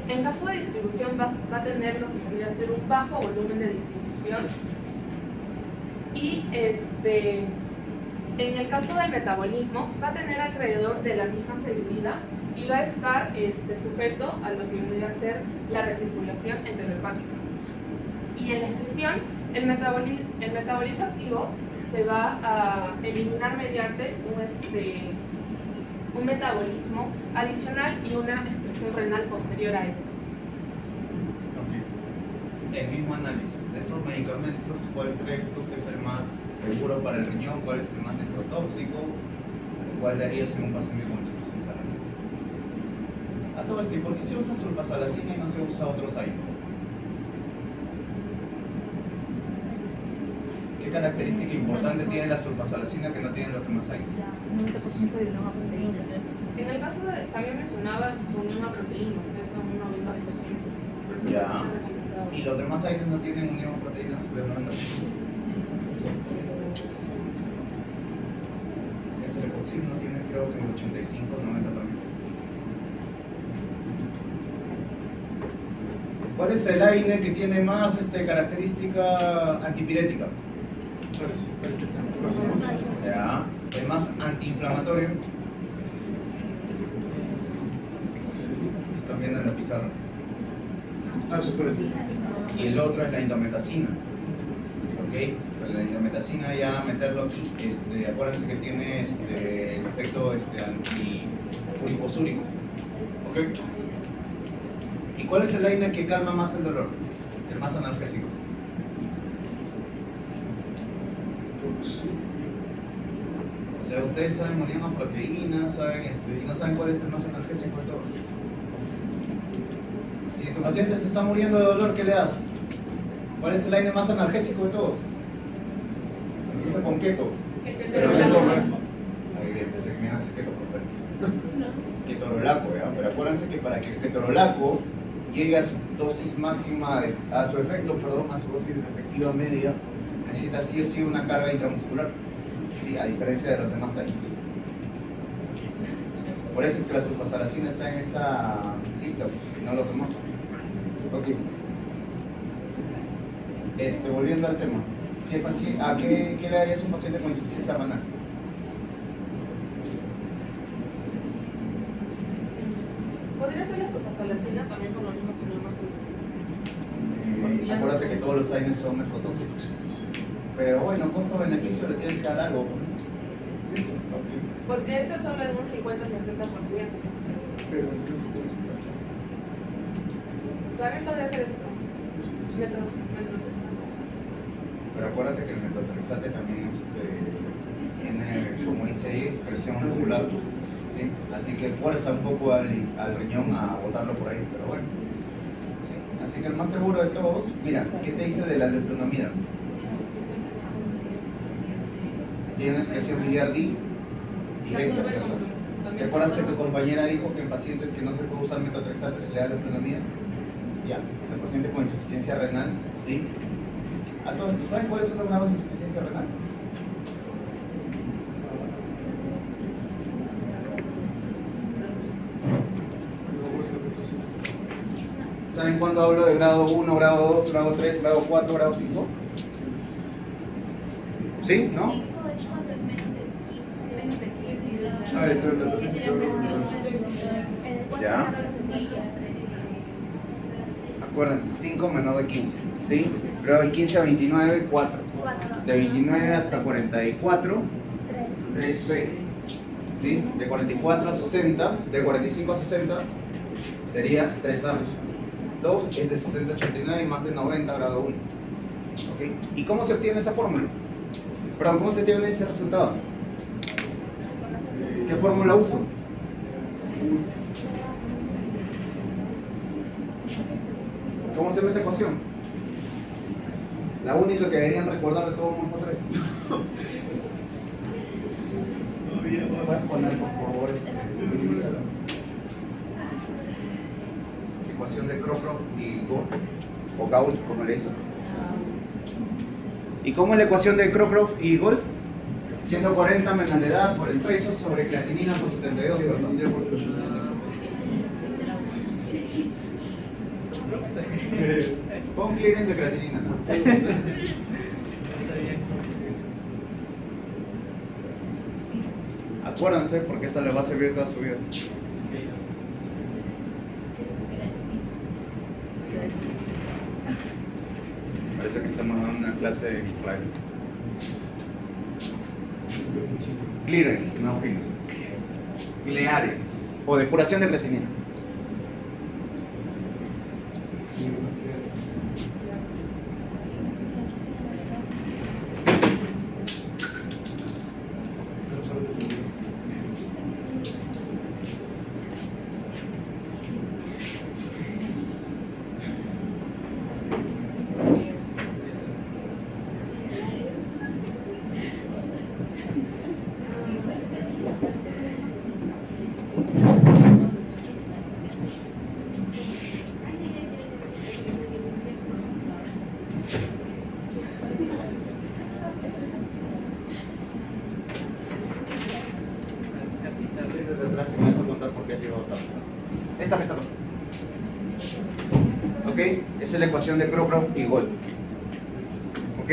En caso de distribución va a tener lo que vendría a ser un bajo volumen de distribución, y en el caso del metabolismo va a tener alrededor de la misma seguridad y va a estar sujeto a lo que vendría a ser la recirculación enterohepática. Y en la excreción, el metabolito activo se va a eliminar mediante un metabolismo adicional y una excreción renal posterior a esto. Ok. El mismo análisis de esos medicamentos, ¿cuál crees tú que es el más seguro para el riñón? ¿Cuál es el más nefrotóxico? ¿Cuál darías en un paciente con insuficiencia renal? A todo esto, ¿y por qué se usa sulfasalacina y no se usa otros aires? ¿Qué característica importante tiene la sulfasalacina que no tienen los demás aires? Un 90% de unión a proteínas. En el caso también mencionaba su unión a proteínas, que es un 90%. Por eso Ya. no se recomendaba. ¿Y los demás aires no tienen unión a proteínas del 90%? El celecoxib no tiene, creo que el 85 o 90 también. ¿Cuál es el AINE que tiene más característica antipirética? Ya. ¿El más antiinflamatorio? Están viendo en la pizarra. Eso fue así. Y el otro es la indometacina. ¿Ok? Pero la indometacina, ya meterlo aquí, acuérdense que tiene el efecto antiuricosúrico. ¿Ok? ¿Y cuál es el AINE que calma más el dolor? El más analgésico. O sea, ustedes saben monoproteínas, saben y no saben cuál es el más analgésico de todos. Si tu paciente se está muriendo de dolor, ¿qué le das? ¿Cuál es el AINE más analgésico de todos? Empieza con keto. Pero ya no, Muy bien, pensé que me iban a hacer keto, ketorolaco, ¿ya? Pero acuérdense que para que el ketorolaco llegue a su dosis máxima, a su efecto, perdón, a su dosis efectiva media, necesita sí o sí una carga intramuscular, sí, a diferencia de los demás años. Por eso es que la sulfasalazina está en esa lista, pues, y no los demás. Ok. Volviendo al tema. ¿Qué le darías a un paciente con insuficiencia renal? ¿Podría ser la sulfasalazina también por lo mismo si no me Acuérdate que todos los AINES son nefrotóxicos. Pero bueno, costo-beneficio le tienes que dar algo. Porque este solo es un 50-60%. pero También podría ser esto. Metrotrexato. Pero acuérdate que el metotrexate también tiene, como dice ahí, expresión muscular. ¿Sí? Así que fuerza un poco al riñón a botarlo por ahí, pero bueno. ¿Sí? Así que el más seguro de todos, mira, ¿qué te dice de la leflunomida? Tiene expresión biliar directa, ¿cierto? ¿Te acuerdas que tu compañera dijo que en pacientes que no se puede usar metotrexate se le da leflunomida? Ya, el paciente con insuficiencia renal, ¿sí? A todo esto, ¿saben cuáles son los grados de insuficiencia renal? ¿Saben cuándo hablo de grado 1, grado 2, grado 3, grado 4, grado 5? ¿Sí? ¿No? Ya. Acuérdense, 5 menor de 15, ¿sí? Grado de 15 a 29, 4. De 29 hasta 44, 3B. ¿Sí? De 44 a 60, de 45 a 60 sería 3A. 2 es de 60 a 89 y más de 90, grado 1. ¿Ok? ¿Y cómo se obtiene esa fórmula? Perdón, ¿cómo se obtiene ese resultado? ¿Qué fórmula uso? ¿Cómo se llama esa ecuación? La única que deberían recordar de todo Morfo 3. ¿Puedes poner por favor ecuación de Crocroft y Gault, o Gault como le dicen? ¿Y cómo es la ecuación de Crocroft y Gault? 140 menos la edad por el peso sobre creatinina por 72, ¿cierto? Pon clearance de creatinina, ¿no? Acuérdense porque esta les va a servir toda su vida. Parece que estamos dando una clase de Israel. Clearance, no fines. Clearance o depuración de creatinina. Atrás y me vas a contar por qué has llegado tarde. Esta me está tocando. ¿Ok? Esa es la ecuación de Crocroft y Gault. ¿Ok?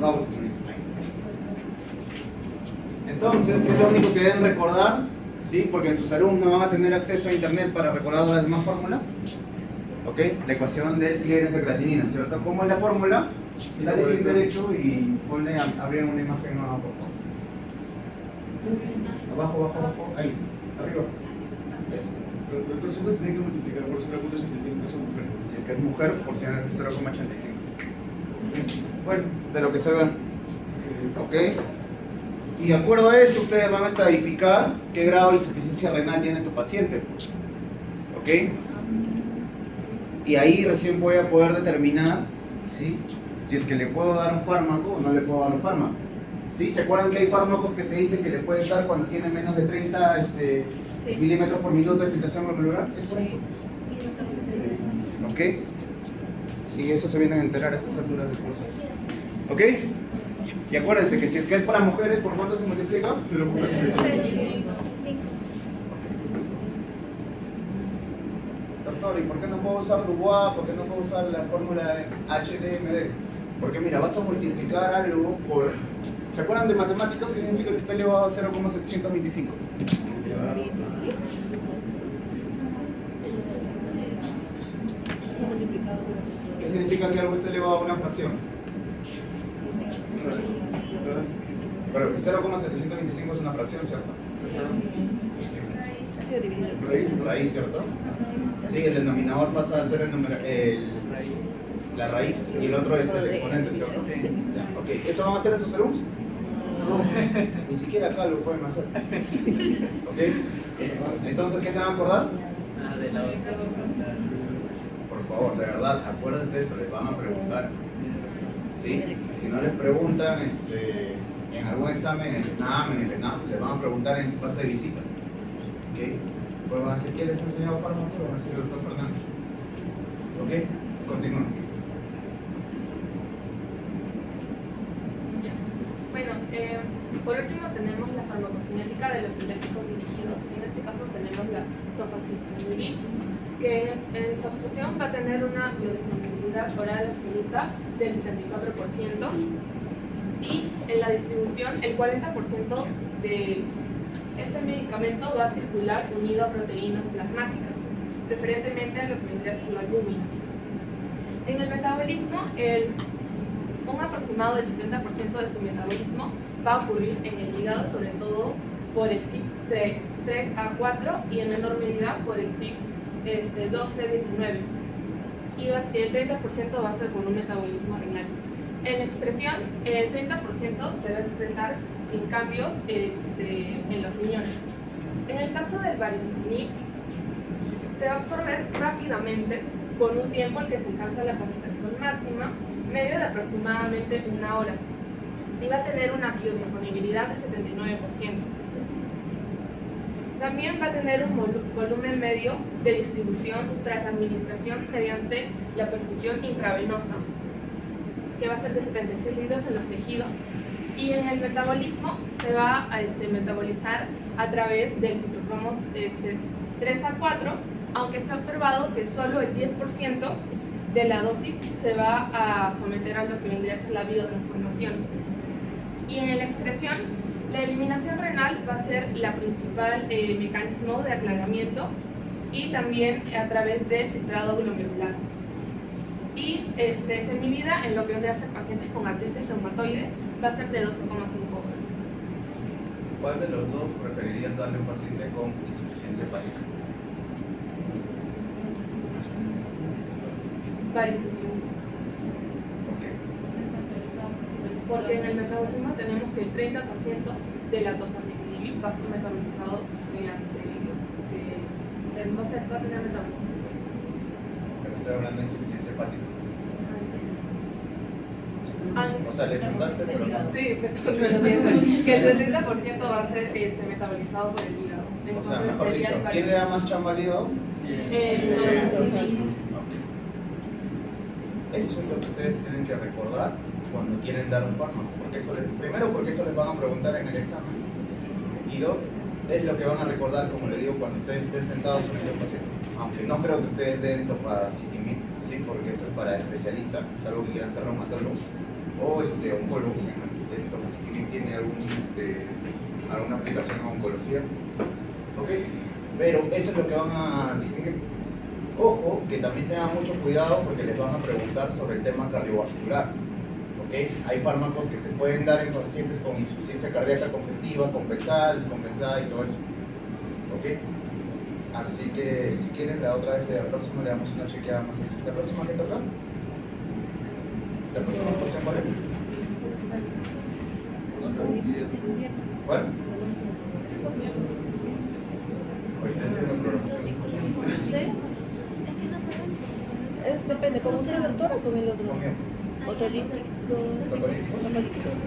Gault. Entonces, ¿qué es lo único que deben recordar? ¿Sí? Porque en sus alumnos van a tener acceso a internet para recordar las demás fórmulas. ¿Ok? La ecuación del clearance de creatinina, ¿cierto? ¿Cómo es la fórmula? Dale clic derecho y ponle, abrir una imagen nueva, por favor. Abajo, abajo, abajo, ahí, arriba. Eso. Pero doctor, siempre se tiene que multiplicar por 0.75, eso es mujer. Si es que es mujer, por 0,85. Bueno, de lo que se ve. Ok. Y de acuerdo a eso, ustedes van a estadificar qué grado de insuficiencia renal tiene tu paciente. Pues. Ok. Y ahí recién voy a poder determinar, ¿sí?, si es que le puedo dar un fármaco o no le puedo dar un fármaco. ¿Sí? ¿Se acuerdan que hay fármacos que te dicen que le puedes dar cuando tiene menos de 30 milímetros por minuto de filtración glomerular? Es por esto. ¿Ok? Sí, eso se vienen a enterar a estas alturas del curso. ¿Ok? Y acuérdense que si es que es para mujeres, ¿por cuánto se multiplica? 0.75. Doctor, ¿y por qué no puedo usar Dubois? ¿Por qué no puedo usar la fórmula HDMD? Porque mira, vas a multiplicar algo por... ¿Se acuerdan de matemáticas? ¿Qué significa que está elevado a 0,725? ¿Qué significa que algo está elevado a una fracción? Pero 0,725 es una fracción, ¿cierto? Raíz, ¿cierto? Sí, el denominador pasa a ser la raíz y el otro es el exponente, ¿cierto? Ok, ¿eso van a hacer esos alumnos? No, ni siquiera acá lo pueden hacer. ¿Ok? Entonces, ¿qué se van a acordar? De la otra. Por favor, de verdad, acuérdense de eso, les van a preguntar. ¿Sí? Si no les preguntan en algún examen, en el ENAM, les van a preguntar en fase de visita. ¿Ok? Pues van a decir, ¿quién les ha enseñado fármaco? Van a decir el doctor Fernández. ¿Ok? Continúen. Bueno, por último tenemos la farmacocinética de los sintéticos dirigidos. En este caso tenemos la tofacitinib, que en su absorción va a tener una biodisponibilidad oral absoluta del 74% y en la distribución el 40% de este medicamento va a circular unido a proteínas plasmáticas, preferentemente a lo que vendría a ser la albúmina. En el metabolismo, un aproximado del 70% de su metabolismo va a ocurrir en el hígado, sobre todo por el CYP3A4 y en menor medida por el CYP12C19. Y el 30% va a ser por un metabolismo renal. En la expresión, el 30% se va a excretar sin cambios en los riñones. En el caso del baricitinib, se va a absorber rápidamente con un tiempo en que se alcanza la concentración máxima, medio de aproximadamente 1 hora, y va a tener una biodisponibilidad del 79%. También va a tener un volumen medio de distribución tras la administración mediante la perfusión intravenosa, que va a ser de 76 litros en los tejidos, y en el metabolismo se va a metabolizar a través del citocromos 3A4, aunque se ha observado que solo el 10% de la dosis se va a someter a lo que vendría a ser la biotransformación. Y en la excreción, la eliminación renal va a ser la principal mecanismo de aclaramiento, y también a través del filtrado glomerular. Y semivida en lo que vendría a ser pacientes con artritis reumatoide va a ser de 12,5 horas. ¿Cuál de los dos preferirías darle a un paciente con insuficiencia hepática? Baricitinib. ¿Por qué? Porque en el metabolismo tenemos que el 30% de la tofacitinib va a ser metabolizado mediante va a tener metabolismo. Pero estoy hablando de insuficiencia hepática. Ah, O sea, le chuntaste, pero no. sí, que el 70% va a ser metabolizado por el hígado. O sea, Entonces, mejor sería dicho, el ¿quién le da más chamba al hígado? Eso es lo que ustedes tienen que recordar cuando quieren dar un fármaco. Primero, porque eso les van a preguntar en el examen. Y dos, es lo que van a recordar, como le digo, cuando ustedes estén sentados con el paciente. Aunque no creo que ustedes den tofacitinib, ¿sí? Porque eso es para especialistas, es algo que quieran ser reumatólogos o oncólogos. El tofacitinib tiene alguna aplicación en oncología. ¿Ok? Pero eso es lo que van a distinguir. Ojo, que también tengan mucho cuidado porque les van a preguntar sobre el tema cardiovascular. ¿Okay? Hay fármacos que se pueden dar en pacientes con insuficiencia cardíaca congestiva, compensada, descompensada y todo eso. ¿Okay? Así que si quieren, la próxima le damos una chequeada más así. ¿La próxima que toca? ¿La próxima posición cuál es? ¿Cuál? Hoy ustedes tienen una programación. Depende, ¿con usted, doctora, o con el otro? Conmigo. Otolíticos. Otolíticos. Otolíticos.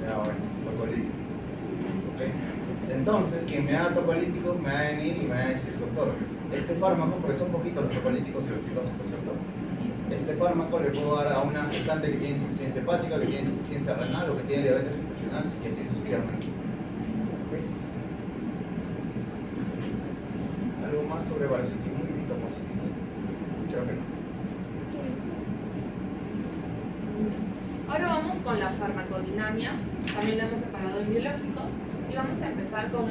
Ya, bueno, topolítico. ¿Ok? Entonces, quien me haga topolítico me va a venir y me va a decir, doctor, este fármaco, porque son poquitos los topolíticos y los tóxicos, ¿cierto? Este fármaco le puedo dar a una gestante que tiene insuficiencia hepática, que tiene insuficiencia renal o que tiene diabetes gestacional y así sucesivamente. ¿Ok? ¿Algo más sobre varicitinib y tofacitinib? Creo que no. Ahora vamos con la farmacodinamia, también la hemos separado en biológicos, y vamos a empezar con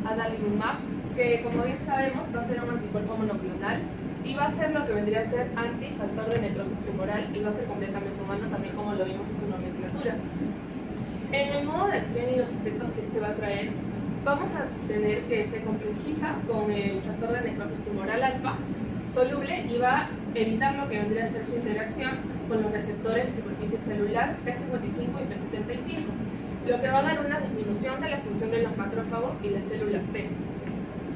adalimumab, que como bien sabemos va a ser un anticuerpo monoclonal y va a ser lo que vendría a ser antifactor de necrosis tumoral y va a ser completamente humano, también como lo vimos en su nomenclatura. En el modo de acción y los efectos que este va a traer, vamos a tener que se complejiza con el factor de necrosis tumoral alfa soluble y va a evitar lo que vendría a ser su interacción con los receptores de superficie celular P55 y P75, lo que va a dar una disminución de la función de los macrófagos y las células T.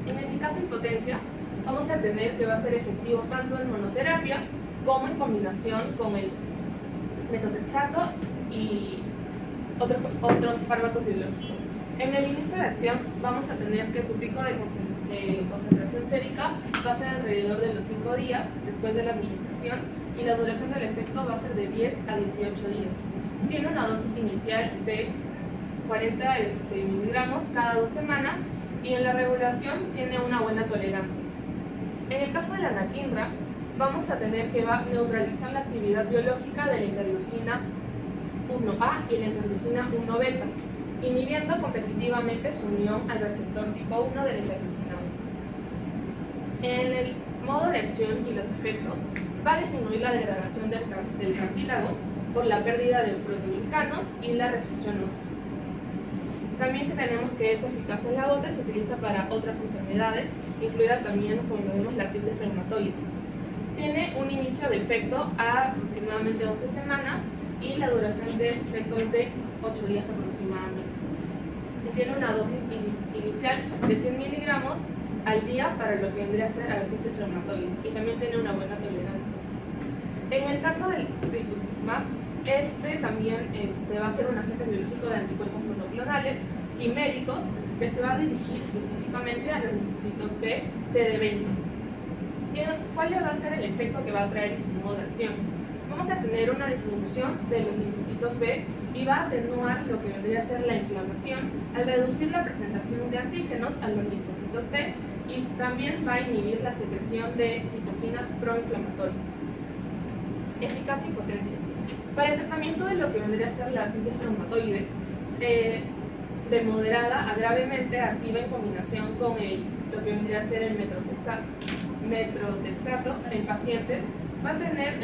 En eficacia y potencia, vamos a tener que va a ser efectivo tanto en monoterapia como en combinación con el metotrexato y otros fármacos biológicos. En el inicio de acción, vamos a tener que su pico de concentración sérica va a ser alrededor de los 5 días después de la administración y la duración del efecto va a ser de 10 a 18 días. Tiene una dosis inicial de 40 miligramos cada 2 semanas y en la regulación tiene una buena tolerancia. En el caso de la anakinra, vamos a tener que va a neutralizar la actividad biológica de la interleucina 1A y la interleucina 1 beta, inhibiendo competitivamente su unión al receptor tipo 1 de la interleucina 1. En el modo de acción y los efectos, va a disminuir la degradación del cartílago por la pérdida de proteoglicanos y la resorción ósea. También tenemos que es eficaz en la gota y se utiliza para otras enfermedades, incluida también, como vemos, la artritis reumatoide. Tiene un inicio de efecto a aproximadamente 11 semanas y la duración de efecto es de 8 días aproximadamente. Tiene una dosis inicial de 100 miligramos al día para lo que vendría a ser artritis reumatoide y también tiene una buena tolerancia. En el caso del rituximab, este también va a ser un agente biológico de anticuerpos monoclonales quiméricos que se va a dirigir específicamente a los linfocitos B, CD20. ¿Cuál va a ser el efecto que va a traer y su modo de acción? Vamos a tener una disminución de los linfocitos B y va a atenuar lo que vendría a ser la inflamación al reducir la presentación de antígenos a los linfocitos T y también va a inhibir la secreción de citocinas proinflamatorias. Eficacia y potencia. Para el tratamiento de lo que vendría a ser la artritis reumatoide, de moderada a gravemente activa en combinación con lo que vendría a ser el metotrexato en pacientes, va a tener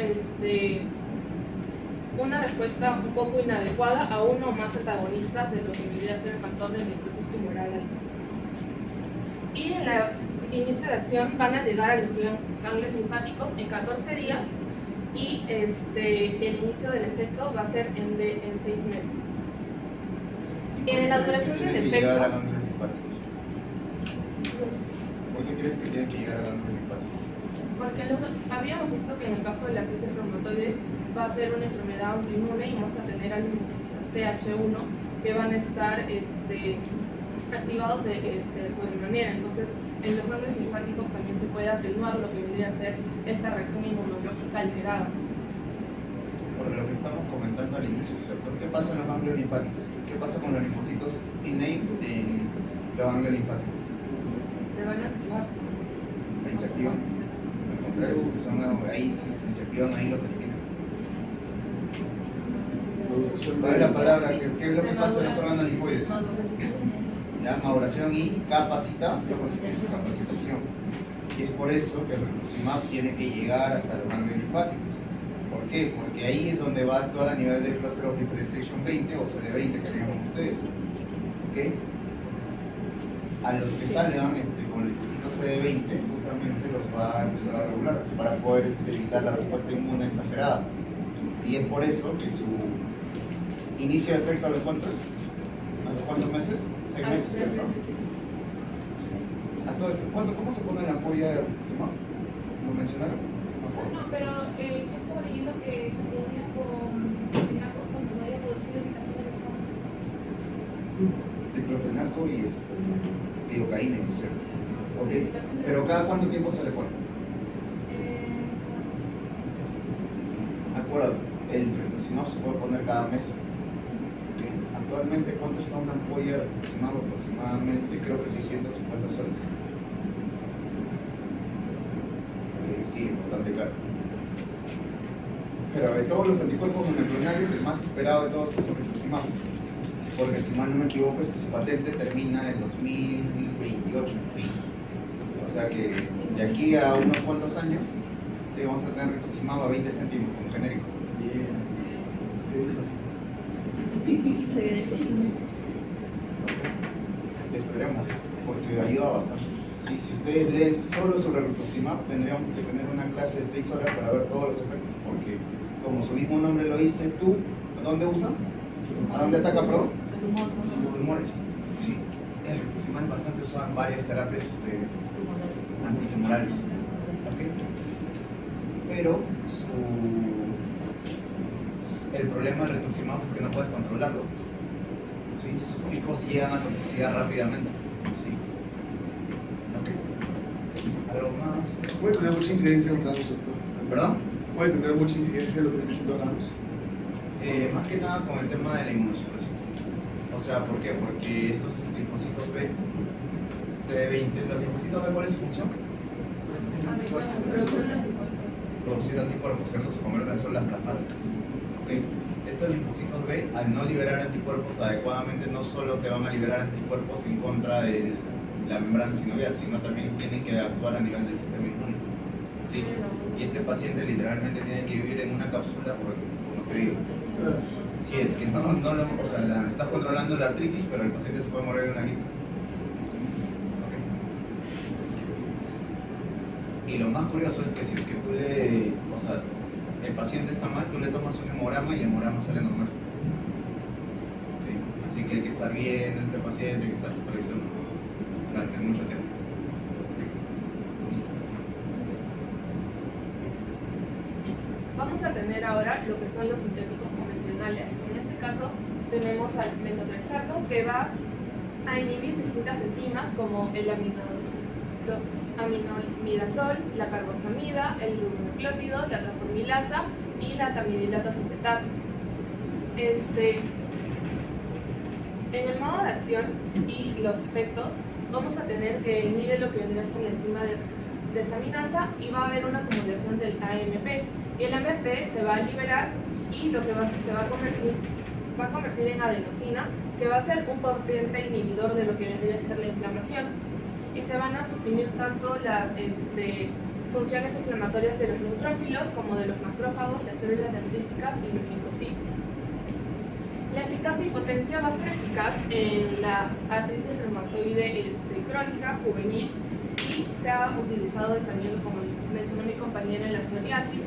una respuesta un poco inadecuada a uno o más antagonistas de lo que vendría a ser el factor de necrosis tumoral alfa. Y en la inicio de acción van a llegar a los ganglios linfáticos en 14 días y el inicio del efecto va a ser en 6 meses. En la duración del efecto... ¿Por qué crees que tiene que llegar a ganglios linfáticos? Porque habíamos visto que en el caso de la artritis reumatoide va a ser una enfermedad autoinmune y vamos a tener a los linfocitos TH1 que van a estar activados de sobremanera. Entonces, en los ganglios linfáticos también se puede atenuar lo que vendría a ser esta reacción inmunológica alterada. Por lo que estamos comentando al inicio, ¿cierto? ¿Qué pasa en los ganglios linfáticos? ¿Qué pasa con los linfocitos T-naive en los ganglios linfáticos? Se van a activar. Ahí se activan. Al contrario, ahí si se activan, ahí los eliminan. ¿Cuál es la palabra? ¿Qué es lo que pasa en los órganos linfoides? ¿Ya? Maduración y capacitación. Y es por eso que el rituximab tiene que llegar hasta los ganglios linfáticos. ¿Por qué? Porque ahí es donde va a actuar a nivel del cluster of differentiation 20 o CD20 que llaman ustedes. ¿Ok? A los que salgan con el linfocito CD20 justamente los va a empezar a regular para poder evitar la respuesta inmune exagerada. Y es por eso que su inicio de efecto a los cuantos meses, 6 meses, ¿cierto? todo esto, ¿cómo se pone la ampolla de rituximab? ¿Lo mencionaron? No, pero estaba leyendo que se podía con cuando no haya producido irritación del estómago. Diclofenaco y lidocaína, inclusive. Ok, pero ¿cada cuánto tiempo se le pone? Acuérdate, el rituximab se puede poner cada mes. Okay. Actualmente, ¿cuánto está una ampolla de rituximab? Aproximadamente, creo que 650 soles. Ok, sí, bastante caro. Pero de todos los anticuerpos monoclonales, el más esperado de todos es el rituximab. Porque si mal no me equivoco, su patente termina en 2028. O sea que de aquí a unos cuantos años, sí, vamos a tener rituximab a 20 céntimos como genérico. Bien. Sí, Se viene cociendo. Esperemos, porque ayuda bastante. Sí, si ustedes leen solo sobre rituximab, tendríamos que tener una clase de 6 horas para ver todos los efectos. Porque, como su mismo nombre lo dice, ¿tú a dónde usa? ¿A dónde ataca, perdón? Los tumores. Sí, el rituximab es bastante usado en varias terapias antitumorales. ¿Ok? Pero el problema del rituximab es que no puedes controlarlo. ¿Sí? Sus picos llegan a toxicidad rápidamente. ¿Sí? ¿Ok? ¿Algo más? Puede tener mucha incidencia en Rams, doctor. ¿Perdón? Puede tener mucha incidencia en lo que viene siendo Rams. Más que nada con el tema de la inmunosupresión. O sea, ¿por qué? Porque estos linfocitos B, CD20, ¿los linfocitos B cuál es su función? Producir anticuerpos, ¿cierto? Se convierten en células plasmáticas. ¿Okay? Estos linfocitos B, al no liberar anticuerpos adecuadamente, no solo te van a liberar anticuerpos en contra de la membrana sinovial, sino también tienen que actuar a nivel del sistema inmune. ¿Sí? Y este paciente literalmente tiene que vivir en una cápsula porque, como te digo, si es que o sea, estás controlando la artritis, pero el paciente se puede morir de una gripe. Okay. Y lo más curioso es que si es que tú o sea, el paciente está mal, tú le tomas un hemograma y el hemograma sale normal. ¿Sí? Así que hay que estar viendo a este paciente, hay que estar supervisando durante mucho tiempo. Okay. Listo. Vamos a tener ahora lo que son los sintéticos convencionales. En este caso tenemos al metotrexato, que va a inhibir distintas enzimas como el aminamidazol, la carboxamida, el ribonucleótido, la transformilasa y la tamidilato sintetasa. En el modo de acción y los efectos vamos a tener que inhibe lo que vendría a ser la enzima de desaminasa y va a haber una acumulación del AMP. Y el AMP se va a liberar y lo que va a hacer se va a convertir en adenosina, que va a ser un potente inhibidor de lo que vendría a ser la inflamación. Y se van a suprimir tanto las funciones inflamatorias de los neutrófilos como de los macrófagos, las células dendríticas y los linfocitos. La eficacia y potencia va a ser eficaz en la artritis reumatoide crónica, juvenil, y se ha utilizado también, como mencionó mi compañera, en la psoriasis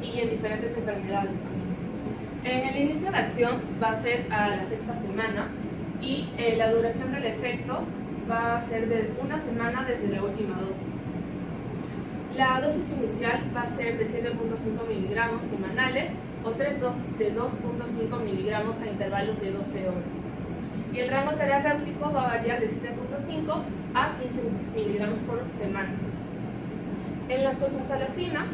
y en diferentes enfermedades también. En el inicio de acción va a ser a la 6ª semana y la duración del efecto va a ser de 1 semana desde la última dosis. La dosis inicial va a ser de 7.5 miligramos semanales o 3 dosis de 2.5 miligramos a intervalos de 12 horas. Y el rango terapéutico va a variar de 7.5 a 15 miligramos por semana. En la sulfasalacina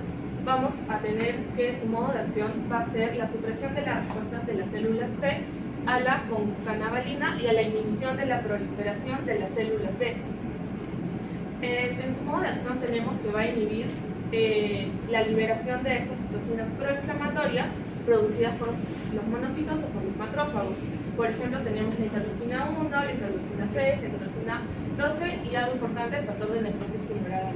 vamos a tener que su modo de acción va a ser la supresión de las respuestas de las células T a la concanavalina y a la inhibición de la proliferación de las células B. En su modo de acción tenemos que va a inhibir la liberación de estas citocinas proinflamatorias producidas por los monocitos o por los macrófagos. Por ejemplo, tenemos la interleucina 1, la interleucina 6, la interleucina 12 y algo importante, el factor de necrosis tumoral.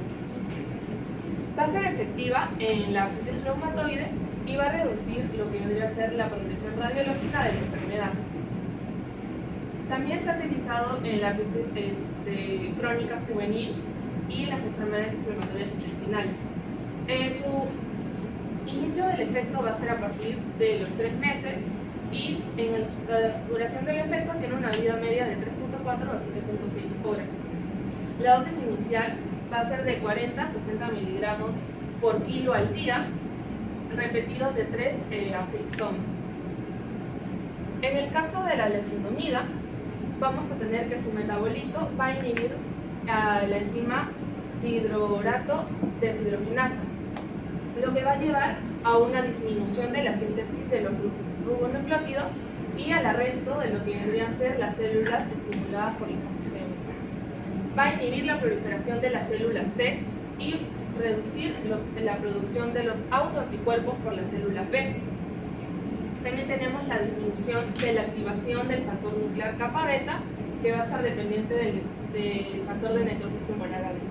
Va a ser efectiva en la artritis reumatoide y va a reducir lo que vendría a ser la progresión radiológica de la enfermedad. También se ha utilizado en la artritis crónica juvenil y en las enfermedades inflamatorias intestinales. Su inicio del efecto va a ser a partir de los 3 meses y la duración del efecto tiene una vida media de 3.4 a 7.6 horas. La dosis inicial va a ser de 40 a 60 miligramos por kilo al día, repetidos de 3 a 6 tomas. En el caso de la leflunomida, vamos a tener que su metabolito va a inhibir a la enzima dihidrorato deshidrogenasa, lo que va a llevar a una disminución de la síntesis de los ribonucleótidos y al arresto de lo que vendrían a ser las células estimuladas por la fase G1. Va a inhibir la proliferación de las células T y reducir la producción de los autoanticuerpos por la célula P. También tenemos la disminución de la activación del factor nuclear kappa beta, que va a estar dependiente del factor de necrosis tumoral alfa.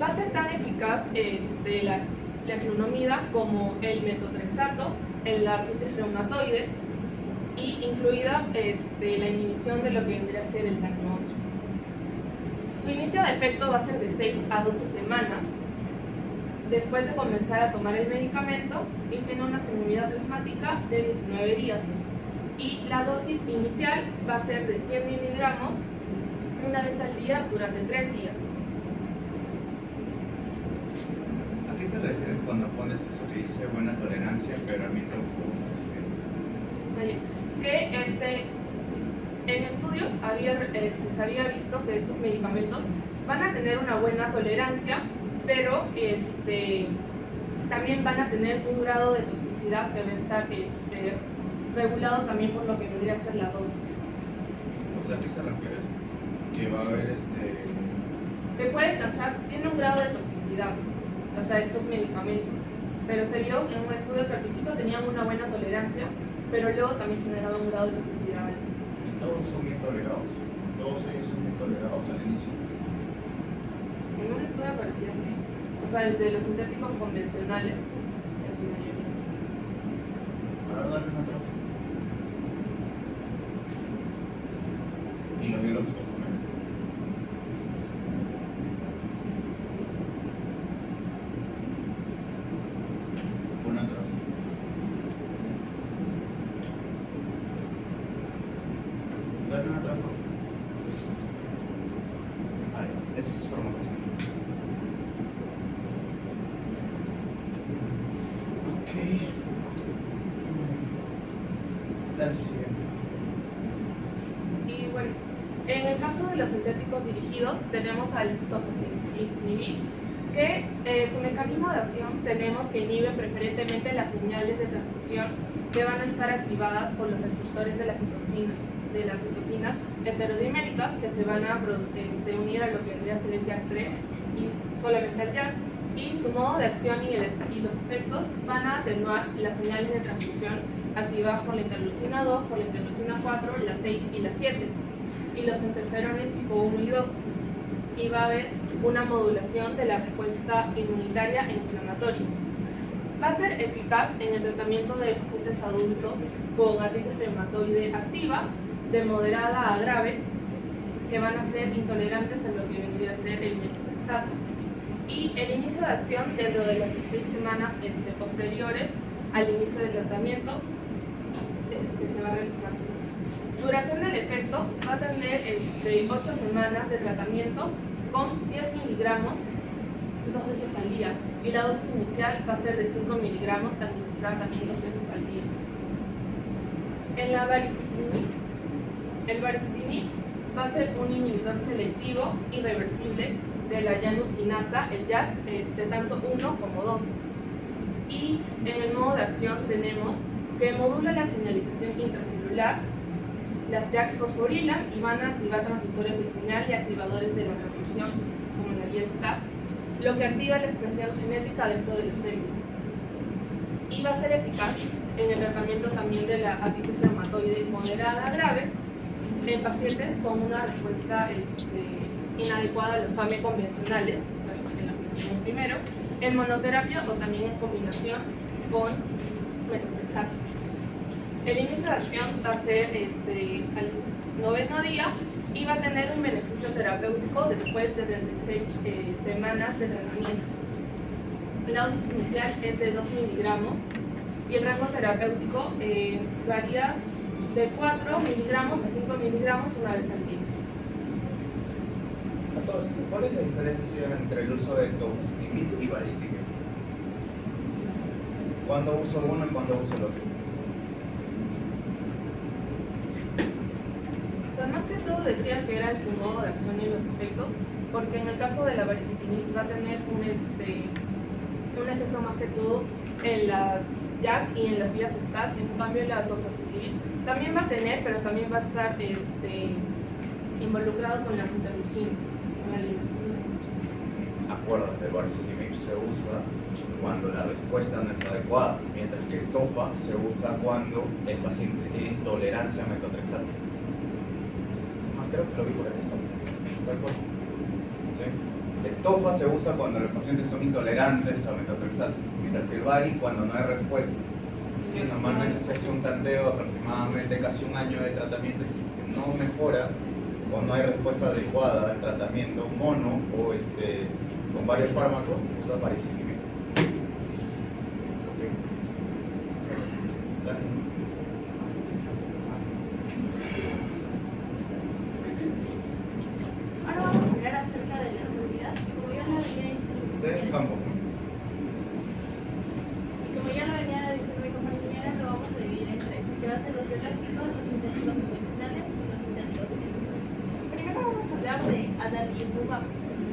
Va a ser tan eficaz la leflunomida como el metotrexato en la artritis reumatoide, y incluida la inhibición de lo que vendría a ser el tacnoso. Su inicio de efecto va a ser de 6 a 12 semanas después de comenzar a tomar el medicamento, y tiene una semiunidad plasmática de 19 días. Y la dosis inicial va a ser de 100 miligramos una vez al día durante 3 días. ¿A qué te refieres cuando pones eso que dice buena tolerancia, empeoramiento Que en estudios se había visto que estos medicamentos van a tener una buena tolerancia, pero también van a tener un grado de toxicidad que va a estar regulado también por lo que vendría a ser la dosis. O sea, ¿a qué se refiere? Que va a haber Que puede alcanzar, tiene un grado de toxicidad, o sea, estos medicamentos, pero se vio en un estudio que al principio tenían una buena tolerancia, pero luego también generaban un grado de toxicidad alto. ¿Y todos son bien tolerados? ¿Todos ellos son bien tolerados al inicio? En un estudio parecía que, o sea, el de los sintéticos convencionales, en su mayoría. Para darle una troza. ¿Y los biológicos también? Una troza. Dale una troza. Esa es formación. Ok. Dale siguiente. Y bueno, en el caso de los sintéticos dirigidos, tenemos al tofacitinib, que su mecanismo de acción tenemos que inhibe preferentemente las señales de transducción que van a estar activadas por los receptores de las citoquinas heterodiméricas, que se van a unir a lo que vendría a ser el JAK3 y solamente al JAK, y su modo de acción y los efectos van a atenuar las señales de transducción activadas por la interleucina 2, por la interleucina 4, la 6 y la 7, y los interferones tipo 1 y 2. Y va a haber una modulación de la respuesta inmunitaria e inflamatoria. Va a ser eficaz en el tratamiento de pacientes adultos con artritis reumatoide activa, de moderada a grave, que van a ser intolerantes a lo que vendría a ser el metotrexato. Y el inicio de acción dentro de las 16 semanas posteriores al inicio del tratamiento se va a realizar. Duración del efecto va a tener 8 semanas de tratamiento con 10 miligramos 2 veces al día, y la dosis inicial va a ser de 5 miligramos administrada también 2 veces al día. En la el baricitinib va a ser un inhibidor selectivo y reversible de la Janus quinasa, el JAK, tanto 1 como 2. Y en el modo de acción tenemos que modula la señalización intracelular, las JAKs fosforilan y van a activar transductores de señal y activadores de la transcripción, como la IESTA, lo que activa la expresión genética dentro de la célula. Y va a ser eficaz en el tratamiento también de la artritis reumatoide moderada a grave en pacientes con una respuesta inadecuada a los FAME convencionales, en la mencioné primero, en monoterapia o también en combinación con metotrexato. El inicio de acción va a ser al 9º día y va a tener un beneficio terapéutico después de 36 semanas de tratamiento. La dosis inicial es de 2 miligramos y el rango terapéutico varía de 4 miligramos a 5 miligramos una vez al día. todo esto, ¿cuál es la diferencia entre el uso de tofacitinib y baricitinib? ¿Cuándo uso uno y cuándo uso el otro? O sea, más que todo decía que era en su modo de acción y los efectos, porque en el caso de la baricitinib va a tener un efecto más que todo en las JAK y en las vías STAT. En cambio la tofacitinib también va a tener, pero también va a estar involucrado con las interleucinas, con la eliminación. Acuérdate, el baricitinib se usa cuando la respuesta no es adecuada, mientras que el tofa se usa cuando el paciente tiene intolerancia a metotrexato. Creo que lo vi por ahí, está. ¿Sí? El tofa se usa cuando los pacientes son intolerantes a metotrexato, mientras que el bari cuando no hay respuesta. ¿Sí? Normalmente se hace un tanteo aproximadamente casi un año de tratamiento y si es que no mejora o no hay respuesta adecuada al tratamiento mono o con varios fármacos, usa baricitinib. ¿Okay? ¿Sale? Ahora vamos a hablar acerca de la seguridad. Como ya lo venía diciendo, Ustedes ambos, ¿no? como ya lo venía diciendo mi compañera, lo vamos a dividir en tres, que va a ser los biológicos, los sintéticos convencionales y los sintéticos genéticos. Primero vamos a hablar de adalimumab.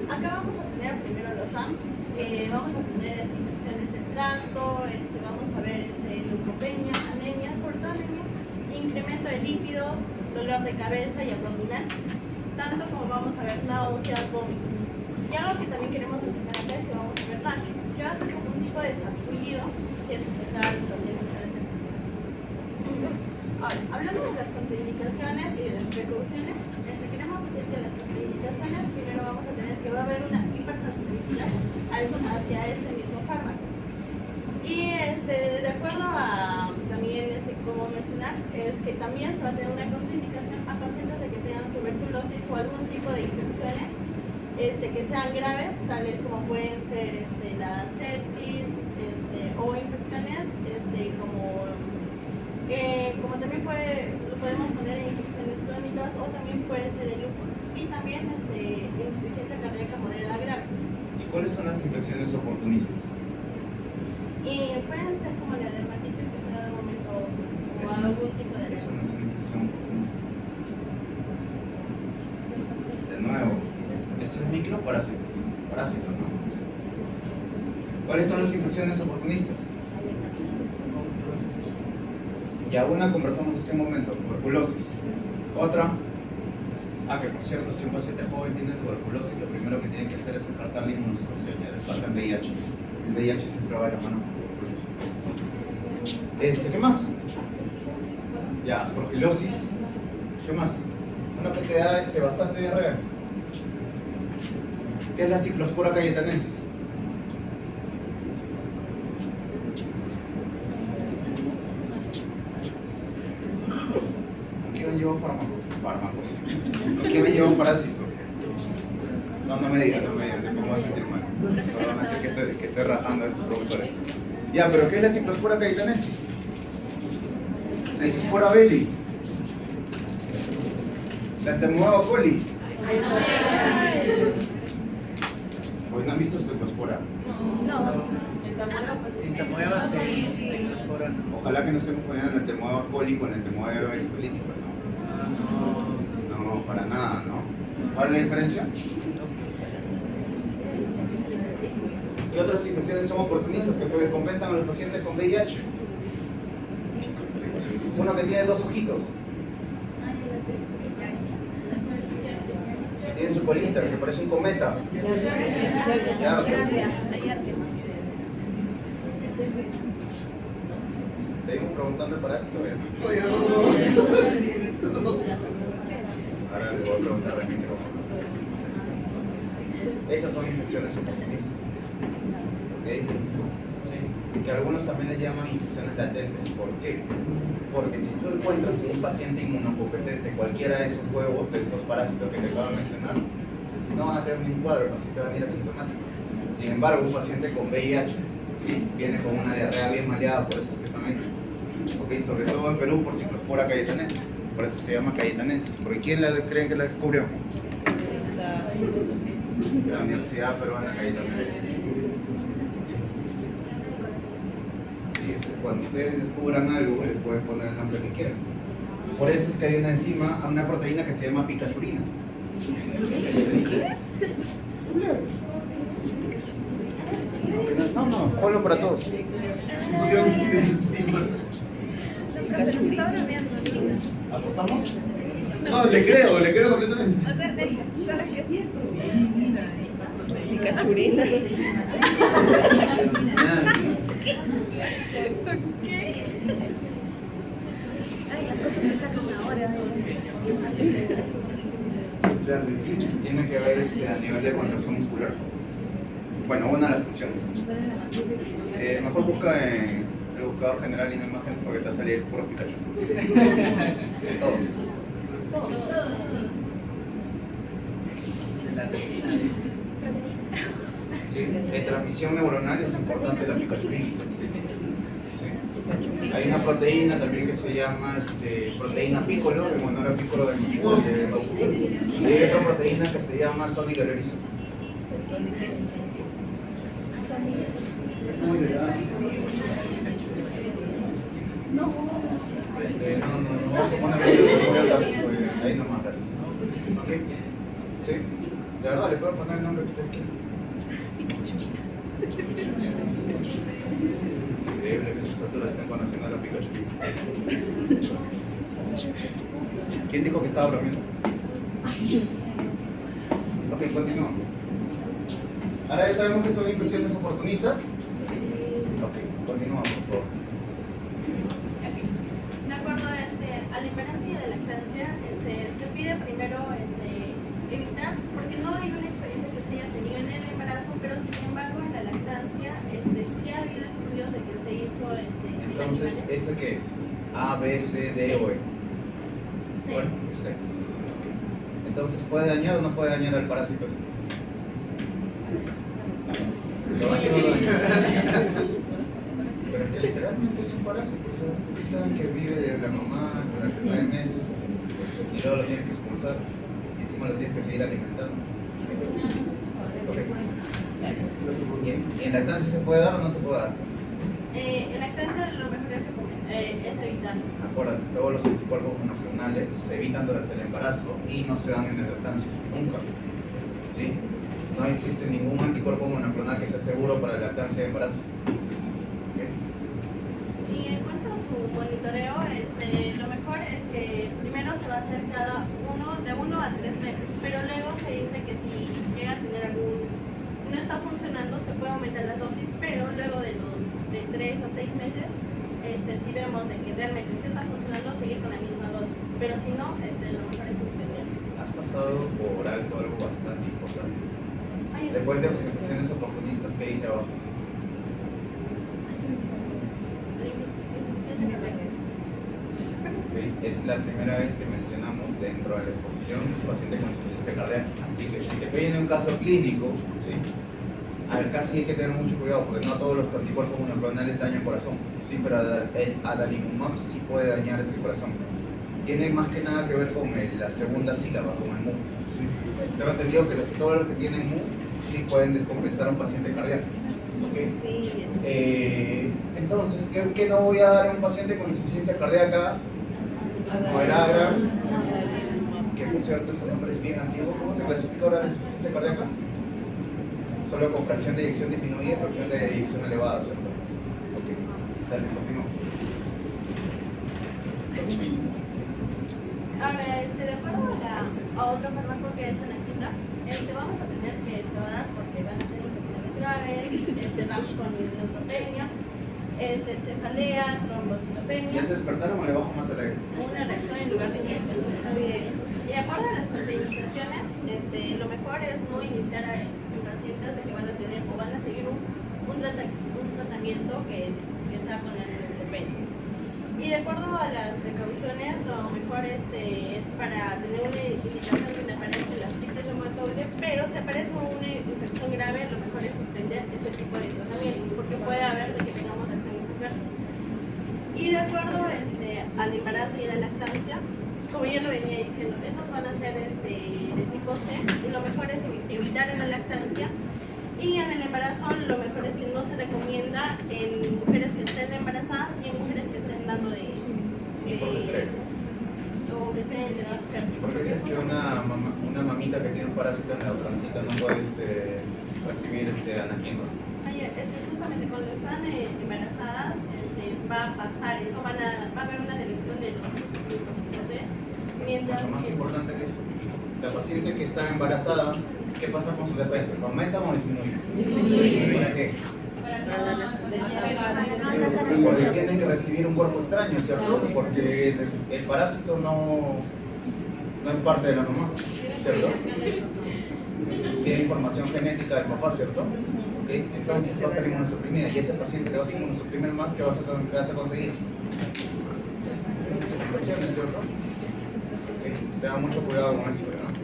Acá vamos a tener primero los RAMs, vamos a tener infecciones del tracto, vamos a ver leucopenia, anemia, sobre todo anemia, incremento de lípidos, dolor de cabeza y abdominal, tanto como vamos a ver náuseas, vómitos. Y algo que también queremos mencionar acá es que vamos a ver rash, que va a ser como un tipo de sarpullido que se empezar a los pacientes con este. Ahora, hablando de las contraindicaciones y de las precauciones, queremos decir que las contraindicaciones primero vamos a tener que va a haber una hipersensibilidad hacia este mismo fármaco. Y de acuerdo a también como mencionar, es que también se va a tener una contraindicación a pacientes de que tengan tuberculosis o algún tipo de infecciones que sean graves, tales como pueden ser la sepsis o infecciones como también lo podemos poner en infecciones crónicas o también puede ser el lupus y también insuficiencia cardíaca moderada grave. ¿Y cuáles son las infecciones oportunistas? Y pueden ser como la dermatitis que se da de momento o Eso algún no es, tipo de eso no es una infección oportunista. De nuevo, eso es microparásito. Parásito, ¿no? ¿Cuáles son las infecciones oportunistas? Ya una conversamos hace un momento, tuberculosis. Otra, que por cierto, si un paciente joven tiene tuberculosis, lo primero que tiene que hacer es descartar la inmunosupresión, ya descartan VIH. El VIH siempre va de la mano con tuberculosis. ¿Qué más? Ya, aspergilosis. ¿Qué más? Una que te da bastante diarrea. ¿Qué es la Cyclospora cayetanensis? ¿Aquí me lleva fármacos? ¿Aquí me lleva un parásito? No me digas, me pongo a sentir mal. Perdón, así que estoy rajando a esos profesores. Ya, pero ¿qué es la Cyclospora cayetanensis? La Cyclospora belli. La Entomoeba coli. Pues no han visto Cyclospora. Entamoeba se incorpora. Ojalá que no estemos poniendo la Entomoeba coli con la Entomoeba histolítica, ¿no? No, para nada, ¿no? ¿Cuál es la diferencia? ¿Qué otras infecciones son oportunistas que compensan a los pacientes con VIH? Uno que tiene dos ojitos. Que tiene su colita, que parece un cometa. Ya, ¿seguimos preguntando el parásito? Ahora le voy a preguntar al micrófono. Esas son infecciones oportunistas. ¿Ok? Sí. Que algunos también les llaman infecciones latentes. ¿Por qué? Porque si tú encuentras en un paciente inmunocompetente cualquiera de esos huevos, de esos parásitos que te acabo de mencionar, no van a tener ningún cuadro, el paciente va a venir asintomático. Sin embargo, un paciente con VIH, ¿sí? Viene con una diarrea bien maleada, por eso es que están ahí. ¿Ok? Sobre todo en Perú por Cyclospora cayetanensis. Por eso se llama cayetanensis. ¿Porque quién creen que la descubrió? La Universidad Peruana que hay también. Sí, cuando ustedes descubran algo, le pueden poner el nombre que quieran. Por eso es que hay una enzima, una proteína que se llama picachurina. No, ponlo para todos. Función de enzima. ¿Apostamos? No, le creo completamente. Picachurina. Tiene que ver a nivel de contracción muscular. Bueno, una de las funciones. Mejor busca en el buscador general y no imágenes porque te va a salir puro Pikachu. Todos. Sí, en transmisión neuronal es importante la picachurina. Sí. Hay una proteína también que se llama proteína Piccolo, en honor a Piccolo de Goku. Y hay otra proteína que se llama Sonic Erizo. No, vamos a ponerle ahí nomás, gracias. ¿Ok? ¿Sí? De verdad, le puedo poner el nombre que ustedes quieran. Increíble que sus alturas estén conociendo a la Pikachu. ¿Quién dijo que estaba bromeando? Ok, continuamos. Ahora ya sabemos que son infecciones oportunistas. Ok, continuamos, por favor. De acuerdo al embarazo y a la lactancia, se pide primero evitar, porque no hay una experiencia que se haya tenido en el embarazo, pero sin embargo en la lactancia sí ha habido estudios de que se hizo Entonces, ¿eso qué es? A, B, C, D o E. Sí. Bueno, C. Entonces, ¿puede dañar o no puede dañar al parásito? Lo daña o no lo daña. Pero es que literalmente es un parásito. Ustedes saben que vive de la mamá durante 9 meses y luego lo tienes que expulsar y encima lo tienes que seguir alimentando. Okay. ¿Y en lactancia se puede dar o no se puede dar? En lactancia lo mejor es evitar. Acuérdate, todos los anticuerpos monoclonales se evitan durante el embarazo y no se dan en la lactancia, nunca. ¿Sí? No existe ningún anticuerpo monoclonal que sea seguro para la lactancia y embarazo. ¿Okay? Y en cuanto a su monitoreo, lo mejor es que primero se va a hacer de 1 a 3 meses, pero luego se dice que si llega a tener no está funcionando, se puede aumentar las dosis, pero luego de 3 a 6 meses, si vemos de que realmente sí está funcionando, seguir con la misma dosis, pero si no, lo mejor es suspender. Has pasado por alto algo bastante importante. Después de las infecciones oportunistas, ¿qué dice abajo? Okay. Es la primera vez que mencionamos dentro de la exposición paciente con insuficiencia cardíaca. Así que si te viene un caso clínico, ¿sí? Al caso hay que tener mucho cuidado porque no todos los anticuerpos monoclonales dañan corazón, ¿sí? Pero el adalimumab sí puede dañar este corazón. Tiene más que nada que ver con la segunda sílaba, con el MU. ¿Sí? Tengo entendido que todos los que tienen MU sí pueden descompensar a un paciente cardíaco. ¿Okay? Sí. Entonces, ¿qué no voy a dar a un paciente con insuficiencia cardíaca? Moderagra, que por cierto ese nombre es bien antiguo. ¿Cómo se clasifica ahora la insuficiencia cardíaca? Solo con fracción de eyección disminuida y fracción de eyección elevada, ¿cierto? Ok, dale, continúa. Ahora, de acuerdo a otro fármaco que es Anakinra, vamos a tener que se va a dar porque van a ser infecciones graves, vamos con neutropenia, cefalea, trombocitopenia. ¿Ya se despertaron o le bajo más el aire? Una reacción en lugar de inyección. Y aparte de las contraindicaciones, lo mejor es no iniciar en pacientes de que van a tener o van a seguir un tratamiento que sea con la neutropenia. Y de acuerdo a las precauciones, lo mejor es para tener una indicación donde aparece la artritis reumatoide, pero si aparece una infección grave, lo mejor es suspender este tipo de tratamiento, porque puede haber de que tengamos reacciones adversas. Y de acuerdo al embarazo y a la lactancia, como ya lo venía diciendo, esos van a ser de tipo C, y lo mejor es evitar en la lactancia. Y en el embarazo lo mejor es que no se recomienda en mujeres que estén embarazadas y en mujeres que estén dando de o que estén en edad fértil. ¿Por qué crees que una mamita que tiene un parásito en la pancita no puede recibir anaquimba? Justamente cuando están embarazadas va a pasar esto, va a haber una delección de los linfocitos B. Mucho más importante que eso, la paciente que está embarazada, ¿qué pasa con sus defensas? ¿Aumentan o disminuyen? ¿Para qué? Porque tienen que recibir un cuerpo extraño, ¿cierto? Porque el parásito no es parte de la mamá, ¿cierto? Tiene información genética del papá, ¿cierto? ¿Okay? Entonces va a estar inmunosuprimida y ese paciente le va a hacer inmunosuprimir más, que vas a conseguir infecciones, ¿cierto? ¿Okay? Tenga mucho cuidado con eso, ¿no?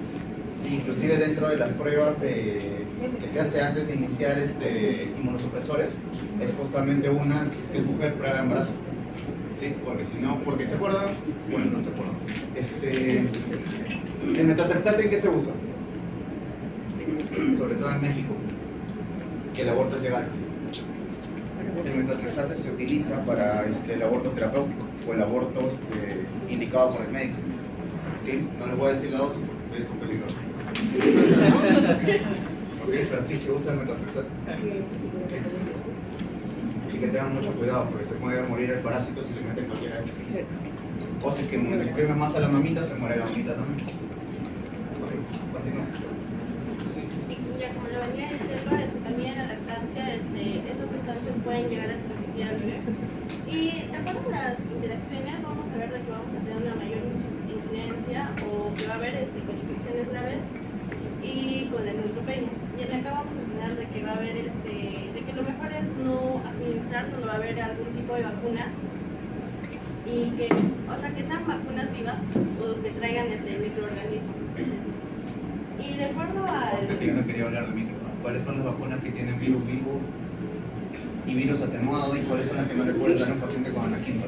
Sí, inclusive dentro de las pruebas que se hace antes de iniciar inmunosupresores, es justamente una, si es que es mujer, prueba de embarazo. ¿Sí? Porque si no, porque se acuerdan, bueno, no se acuerdan. ¿El metatrexate en qué se usa? Sobre todo en México, que el aborto es legal. El metatrexate se utiliza para el aborto terapéutico o el aborto indicado por el médico. ¿Okay? No les voy a decir la dosis porque ustedes son peligrosos. ¿Okay? Pero sí se usa el metatrexate. ¿Okay? Así que tengan mucho cuidado porque se puede morir el parásito si le meten cualquiera de estos. O si es que suprime más a la mamita, se muere la mamita también. Okay. Continúa. Ya como lo venía diciendo, también en la lactancia estas sustancias pueden llegar a transmitir al bebé. Y de acuerdo a las interacciones vamos a ver de que vamos a tener una mayor incidencia o que va a haber con infecciones graves y con el neutropenia. Y en acá vamos a tener de que va a haber de que lo mejor es no administrar cuando va a haber algún tipo de vacuna y que, o sea, que sean vacunas vivas o que traigan microorganismos. Y de acuerdo a... Que yo no quería hablar de micro. ¿Cuáles son las vacunas que tienen virus vivo y virus atenuado y cuáles son las que no le puedes dar a un paciente con anaquimba?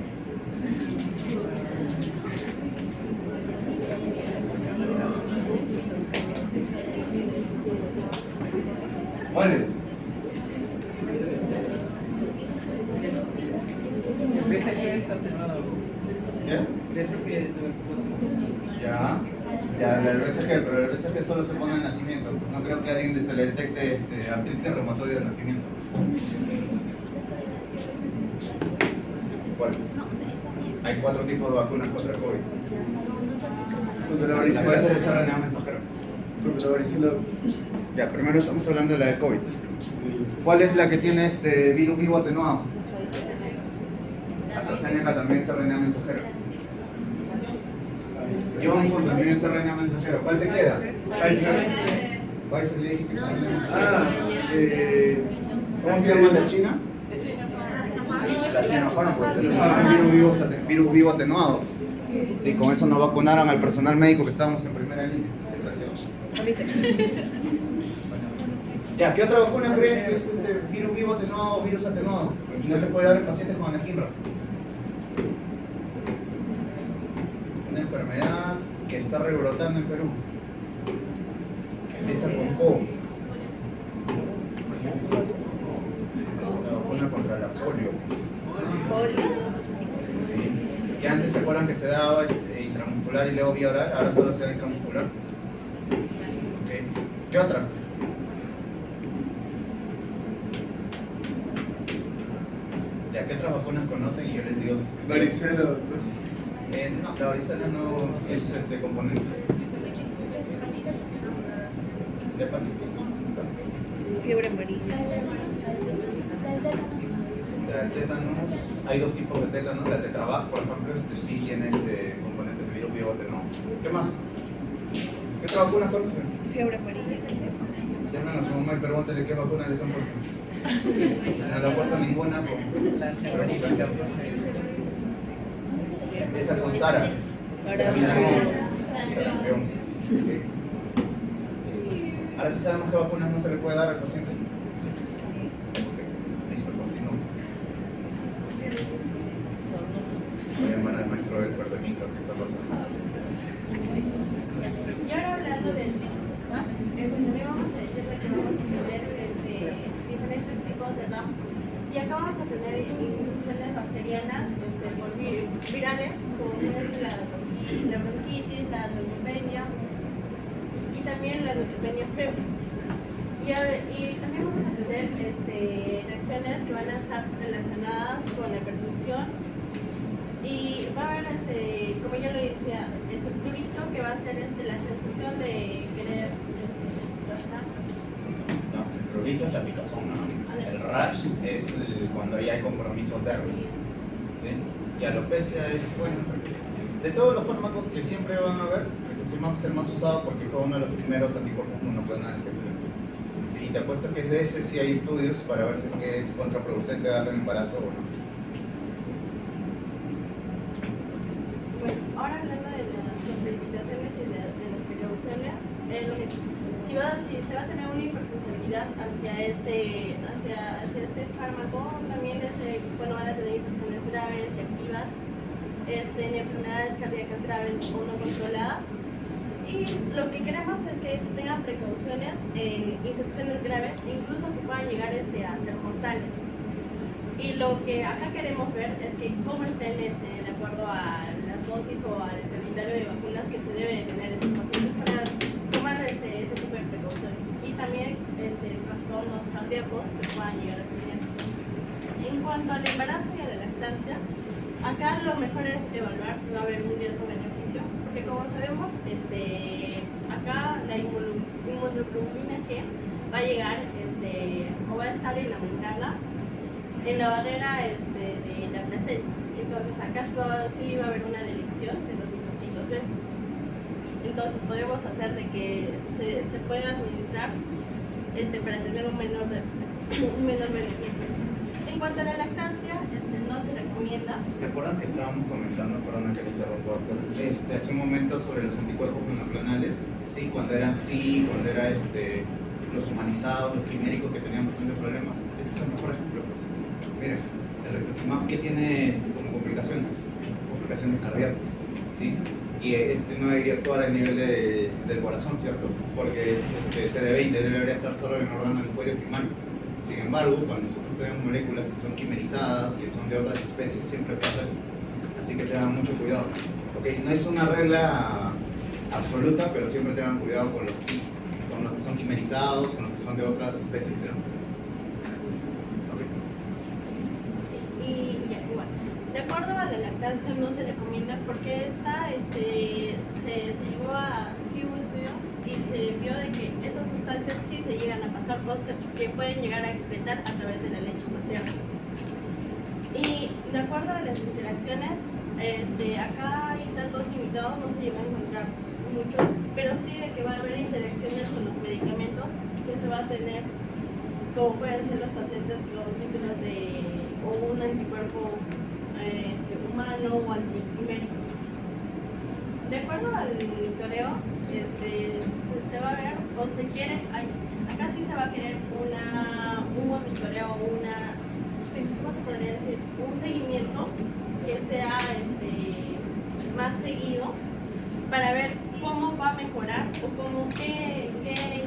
¿Cuáles? ¿Ya? Ya, el BCG, pero el BCG solo se pone al nacimiento. No creo que a alguien se le detecte artritis reumatoide al nacimiento. ¿Cuál? Hay 4 tipos de vacunas contra el COVID. Contra la La puede ser varicela. esa RNA mensajero. Contra la varicela. Ya, primero estamos hablando de la del COVID. ¿Cuál es la que tiene virus vivo atenuado? AstraZeneca también es RNA mensajero. Johnson también es RNA mensajero. ¿Cuál te queda? Pfizer le dije que son RNA mensajero. ¿Cómo se llama la China? La Sinopharm, pues es un virus vivo atenuado. Sí, con eso nos vacunaron al personal médico que estábamos en primera línea. Desgraciado. Ya, ¿qué otra vacuna creen que es virus vivo atenuado o virus atenuado? No se puede dar en pacientes con anaquimba. Una enfermedad que está rebrotando en Perú, que empieza con O. La vacuna contra la polio. Sí. Que antes se acuerdan que se daba intramuscular y luego vía oral, ahora solo se da intramuscular. Okay. ¿Qué otra? Ya, ¿qué otras vacunas conocen? Y yo les digo si Varicela, doctor. no, la varicela no es componentes. De hepatitis, ¿no? Fiebre amarilla. El tétanos, hay 2 tipos de tétanos. La tetravac, por ejemplo, sí tiene componentes de virus vivo atenuado. ¿Qué más? ¿Qué otras vacunas conocen? Fiebre amarilla. Llamen a su mamá y pregúntenle qué vacuna les han puesto. Si no le han puesto ninguna, preocupación. Empieza con Sara. Termina con sarampión. Okay. Ahora sí sabemos qué vacunas no se le puede dar al paciente. Listo, continúo. Voy a llamar al maestro del cuarto de micro que está pasando. Y ahora hablando del virus, también vamos a decir vamos a tener infecciones bacterianas por virales, como es la bronquitis, la neutropenia y también la neutropenia febrile. Y también vamos a tener reacciones que van a estar relacionadas con la perfusión. Y va a haber, como ya lo decía, prurito que va a ser la sensación de querer rascarse. No, el prurito es la picazón nada más. El rash es cuando ya hay compromiso térmico. ¿Sí? Y alopecia es, bueno, de todos los fármacos que siempre van a haber, rituximab va a ser más usado porque fue uno de los primeros anticuerpos monoclonales que tenemos. Y te apuesto que ese sí hay estudios para ver si es que es contraproducente darle en embarazo o no. Bueno, ahora hablando de las contraindicaciones y de las precauciones, si se va a tener una hipersensibilidad hacia este fármaco, también van a tener infecciones graves y activas, enfermedades cardíacas graves o no controladas. Y lo que queremos es que se tengan precauciones en infecciones graves, incluso que puedan llegar a ser mortales. Y lo que acá queremos ver es que cómo estén de acuerdo a las dosis o al calendario de vacunas que se debe de tener estos pacientes para tomar ese tipo de precauciones. Y también trastornos cardíacos que puedan llegar a tener. En cuanto al embarazo y a la lactancia, acá lo mejor es evaluar si va a haber un riesgo-beneficio, porque como sabemos, acá la inmunoglobulina G va a llegar o va a estar en la membrana, en la barrera de la placenta. Entonces acá sí va a haber una delección de los linfocitos B. Entonces podemos hacer de que se pueda administrar para tener un menor beneficio. En cuanto a la lactancia, no se recomienda. ¿Se acuerdan que estábamos comentando, perdona que le interrumpa, doctor, hace un momento sobre los anticuerpos monoclonales? Sí, cuando era los humanizados, los quiméricos que tenían bastantes problemas. Este es el mejor ejemplo, pues. Miren, el rituximab que tiene como complicaciones cardíacas, ¿sí? Y no debería actuar a nivel del corazón, ¿cierto? Porque CD20 debería estar solo en el órgano del cuello primario. Sin embargo, cuando nosotros tenemos moléculas que son quimerizadas, que son de otras especies, siempre pasa esto. Así que tengan mucho cuidado. Okay, no es una regla absoluta, pero siempre tengan cuidado con los que son quimerizados, con los que son de otras especies, ¿no? Okay. Y bueno, de acuerdo a la lactancia no se recomienda porque se llegó a hubo estudios y se vio de que estas sustancias sí se llegan a pasar o que pueden llegar a excretar a través de la leche materna. Y de acuerdo a las interacciones, acá hay datos limitados, no se llegan a encontrar mucho, pero sí de que va a haber interacciones con los medicamentos que se va a tener, como pueden ser los pacientes con títulos o un anticuerpo humano o antiquimérico. De acuerdo al monitoreo, se va a ver o se quiere, acá sí se va a querer un monitoreo, ¿cómo se podría decir? Un seguimiento que sea más seguido para ver cómo va a mejorar o qué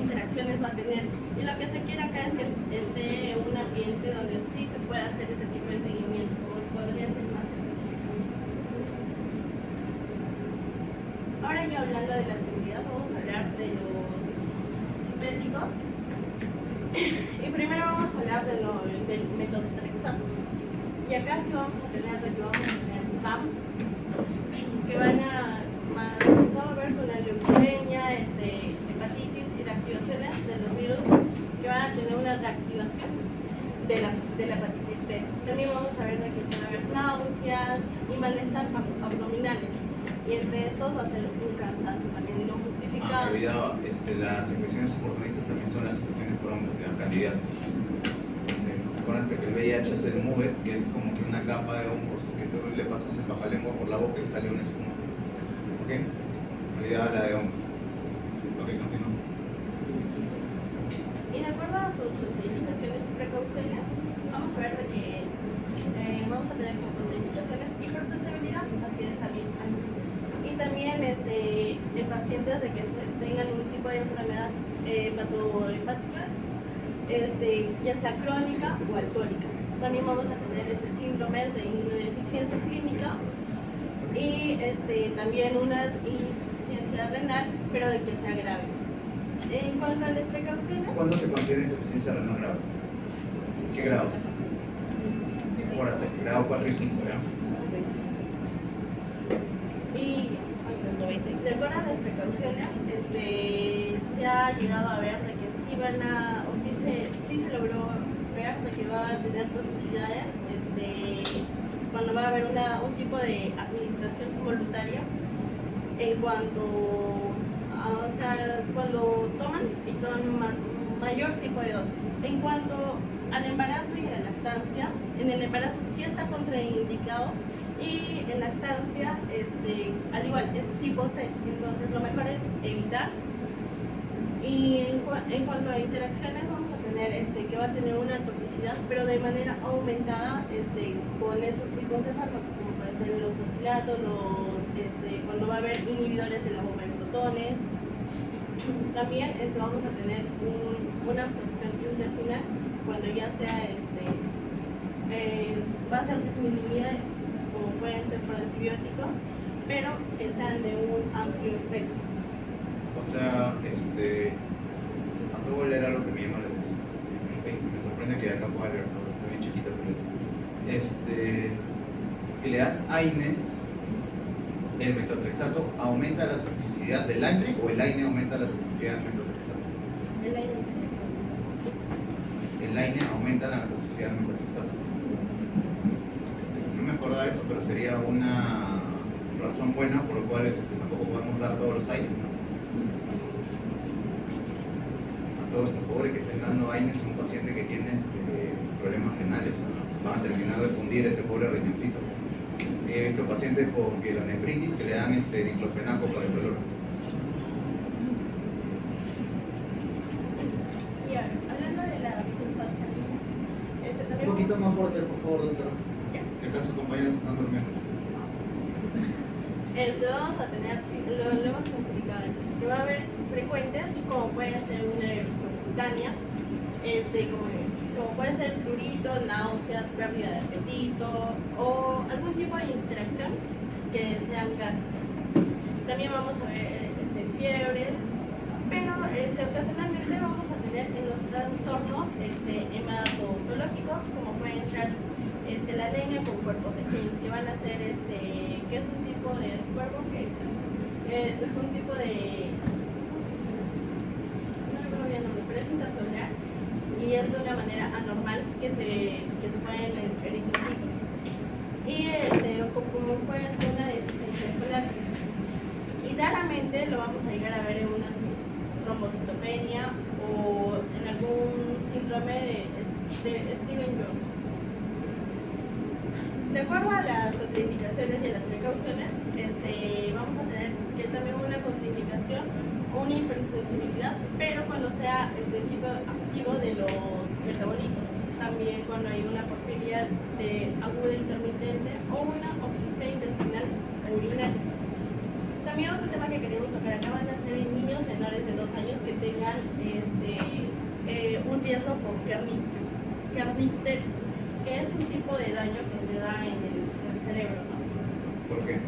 interacciones va a tener. Y lo que se quiere acá es que esté un ambiente donde sí se pueda hacer ese tipo de seguimiento, o podría ser más. Ahora ya hablando de la seguridad, vamos a hablar de los sintéticos. Y primero vamos a hablar del metotrexato. Y acá sí vamos a tener PAMs que van a ver con la leucemia, hepatitis y reactivaciones de los virus que van a tener una reactivación de la hepatitis B. También vamos a ver que se van a ver náuseas y malestar abdominales. Y entre estos va a ser un cansancio también no justificado. Olvidado, las infecciones oportunistas también son las infecciones por hongos, candidiasis. Acuérdense que el VIH es el MUVET, que es como que una capa de hongos que tú le pasas el bajalengua por la boca y sale una espuma. ¿Ok? Olvidado la de hongos. Ok, continúo. Y de acuerdo a sus indicaciones y precauciones, vamos a ver de que vamos a tener como contraindicaciones hipersensibilidad, así está bien. Y también en pacientes de que tengan un tipo de enfermedad hepatohepática, ya sea crónica o alcohólica. También vamos a tener este síndrome de inmunodeficiencia clínica y también una insuficiencia renal, pero de que sea grave. En cuanto a las precauciones, ¿Cuándo se considera insuficiencia renal grave? ¿Qué grados? Acuérdate, grado 4 y 5, ¿ya? y de acuerdo a las precauciones, se ha llegado a ver de que sí van a, o sí se logró ver de que va a tener toxicidades, cuando va a haber un tipo de administración voluntaria en cuanto a, o sea, cuando toman y toman mayor tipo de dosis. En cuanto al embarazo y a la lactancia, en el embarazo sí está contraindicado y en lactancia, al igual, es tipo C, entonces lo mejor es evitar. Y en cuanto a interacciones, vamos a tener que va a tener una toxicidad, pero de manera aumentada con estos tipos de fármacos, como pueden ser los oxilatos, cuando va a haber inhibidores de la bomba de protones. También vamos a tener una absorción intestinal cuando ya sea va a ser disminuida, como pueden ser por antibióticos, pero que sean de un amplio espectro. O sea, acá voy a leer algo que me llama la atención. Ok, me sorprende que de acá pueda leer todo, está bien chiquita tu letra. Si le das AINES, el metotrexato aumenta la toxicidad del AINE o el AINE aumenta la toxicidad del metotrexato. El AINE aumenta la toxicidad del metotrexato. No me acordaba de eso, pero sería una razón buena por la cual tampoco podemos dar todos los AINES, ¿no? A todos estos pobres que estén dando AINES a un paciente que tiene problemas renales, ¿no? Van a terminar de fundir ese pobre riñoncito. He visto pacientes con pielonefritis que le dan diclofenaco para el dolor. Y ahora, hablando de la sulfasalina, Un también poquito más fuerte, por favor, doctor. Ya. Que acá sus compañeros están durmiendo. Vamos a tener, lo hemos clasificado entonces, que va a haber frecuentes, como puede ser una erupción cutánea, como puede ser prurito, náuseas, pérdida de apetito o algún tipo de interacción que sean gástricas. También vamos a ver fiebres, pero ocasionalmente vamos a tener en los trastornos hematológicos, como pueden ser la anemia con cuerpos de Higgs, que van a ser que es un tipo de cuerpo que es un tipo de, no recuerdo bien el nombre, pero es intracelular y es de una manera anormal que se pone en el eritrocito. Y como puede ser una deficiencia folática. Y raramente lo vamos a llegar a ver en una trombocitopenia o en algún síndrome de Stevens-Jones. De acuerdo a las contraindicaciones y a las precauciones, vamos a tener que también una contraindicación o una hipersensibilidad, pero cuando sea el principio activo de los metabolitos. También cuando hay una porfiria aguda intermitente o una obstrucción intestinal urinaria. También otro tema que queremos tocar acá van a ser en niños menores de 2 años que tengan un riesgo con kernicteritis, que es un tipo de daño que se da en el cerebro, ¿no? ¿Por qué?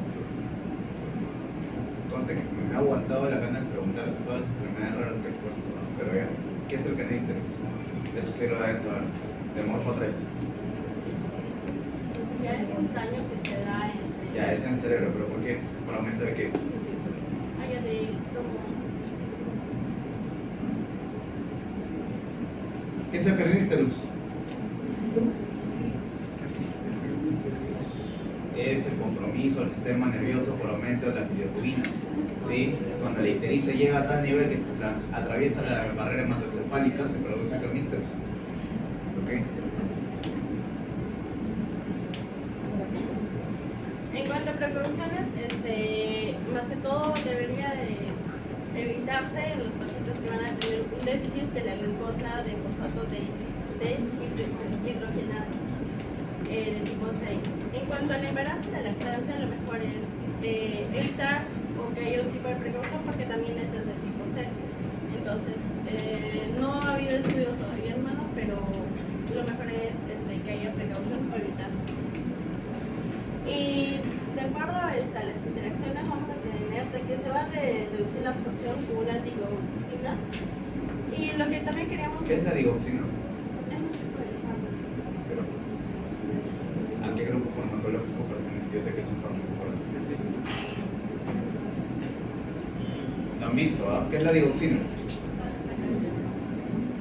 Conste que me ha aguantado la gana de preguntarte todas las enfermedades raras que he puesto, ¿no? Pero ya, ¿qué es el kernicterus? Eso sí lo debes saber. De Morfo 3. Ya es un daño que se da en el cerebro. Ya, es en el cerebro, pero ¿por qué? ¿Por aumento de qué? ¿Qué es el kernicterus? Es el compromiso del sistema nervioso por aumento de las bilirrubinas, ¿sí? Cuando la ictericia llega a tal nivel que atraviesa la barrera hematoencefálica, se produce el kernicterus. ¿Ok? En cuanto a precauciones, más que todo debería de evitarse en los pacientes que van a tener un déficit de la glucosa de fosfato deshidrogenasa de tipo 6. En cuanto al embarazo y la lactancia, lo mejor es evitar o que haya un tipo de precaución porque también este es el tipo C. Entonces, no ha habido estudios todavía, hermano, pero lo mejor es que haya precaución. acción como una digoxina. Y lo que también queríamos... ¿Qué es la digoxina? Es un tipo de fármaco. Pero, ¿a qué grupo farmacológico pertenece? Yo sé que es un fármaco por eso. ¿Lo han visto? ¿Ah? ¿Qué es la digoxina?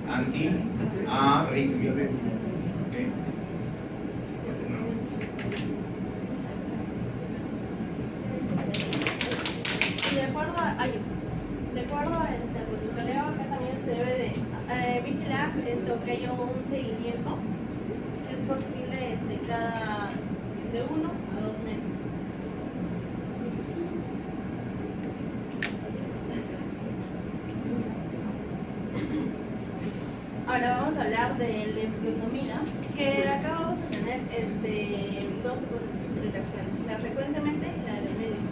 Antiarrítmico. ¿Ok? Y de acuerdo a este monitoreo, acá también se debe de vigilar que haya un seguimiento, si es posible, cada de 1 a 2 meses. Ahora vamos a hablar de la influendomida, que acá vamos a tener dos tipos de reacciones, la frecuentemente y la de medio.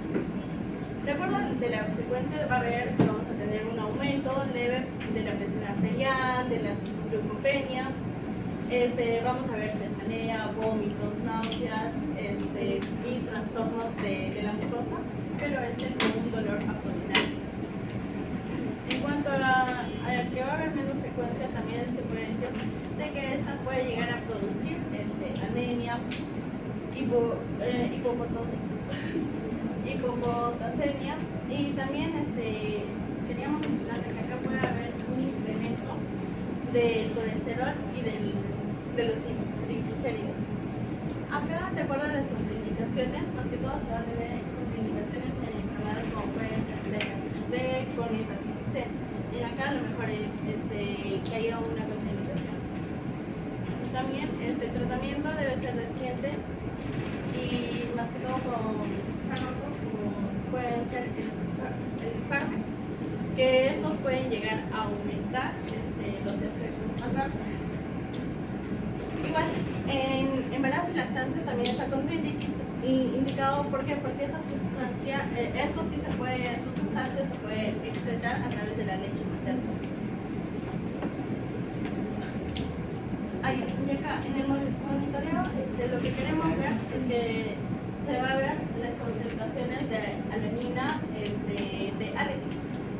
De acuerdo a la frecuente va a haber que vamos a tener un aumento leve de la presión arterial, de la leucopenia, vamos a ver cefalea, vómitos, náuseas y trastornos de la mucosa, pero con un dolor abdominal. En cuanto a que va a haber menos frecuencia, también se puede decir de que esta puede llegar a producir anemia, hipopotasemia, y también queríamos mencionar que acá puede haber un incremento del colesterol y de los triglicéridos. Acá, de acuerdo a las contraindicaciones, más que todo se van a ver contraindicaciones en enfermedades como pueden ser la hepatitis B con la hepatitis C. Y acá lo mejor es que haya una contraindicación. También el tratamiento debe ser reciente y más que todo con fármacos como pueden ser el fármaco, que estos pueden llegar a aumentar los efectos adversos. Igual, en embarazo y lactancia también está contraindicado. ¿Por qué? Porque esta sustancia, su sustancia se puede excretar a través de la leche materna. Y acá, en el monitoreo, lo que queremos ver es que se va a ver las concentraciones de alanina, de ALEN,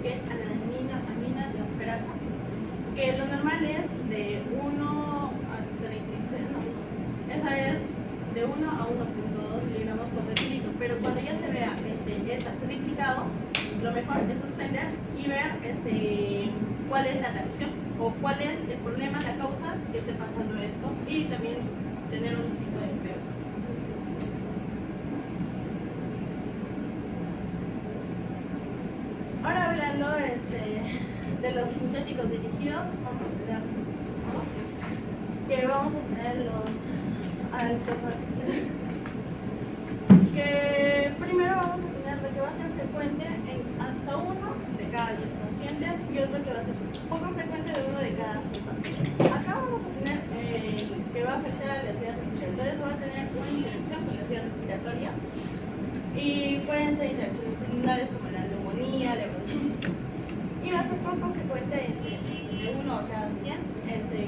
que es alanina amina transferasa, que lo normal es de 1 a 36, esa es de 1 a 1.2 miligramos por decilitro, pero cuando ya se vea está triplicado, lo mejor es suspender y ver cuál es la reacción o cuál es el problema, la causa que esté pasando esto, y también tener otro tipo de empleos. Ahora hablando de los sintéticos dirigidos, vamos a tener los altofacientes, que primero vamos a tener lo que va a ser frecuente en hasta 1 de cada 10 pacientes y otro que va a ser poco frecuente de 1 de cada 100 pacientes. Acá vamos a tener que va a afectar a las vías respiratorias, va a tener una interacción con las vías respiratorias y pueden ser interacciones pulmonares como la neumonía, la bronquitis, y va a ser poco frecuente de 1 a cada 100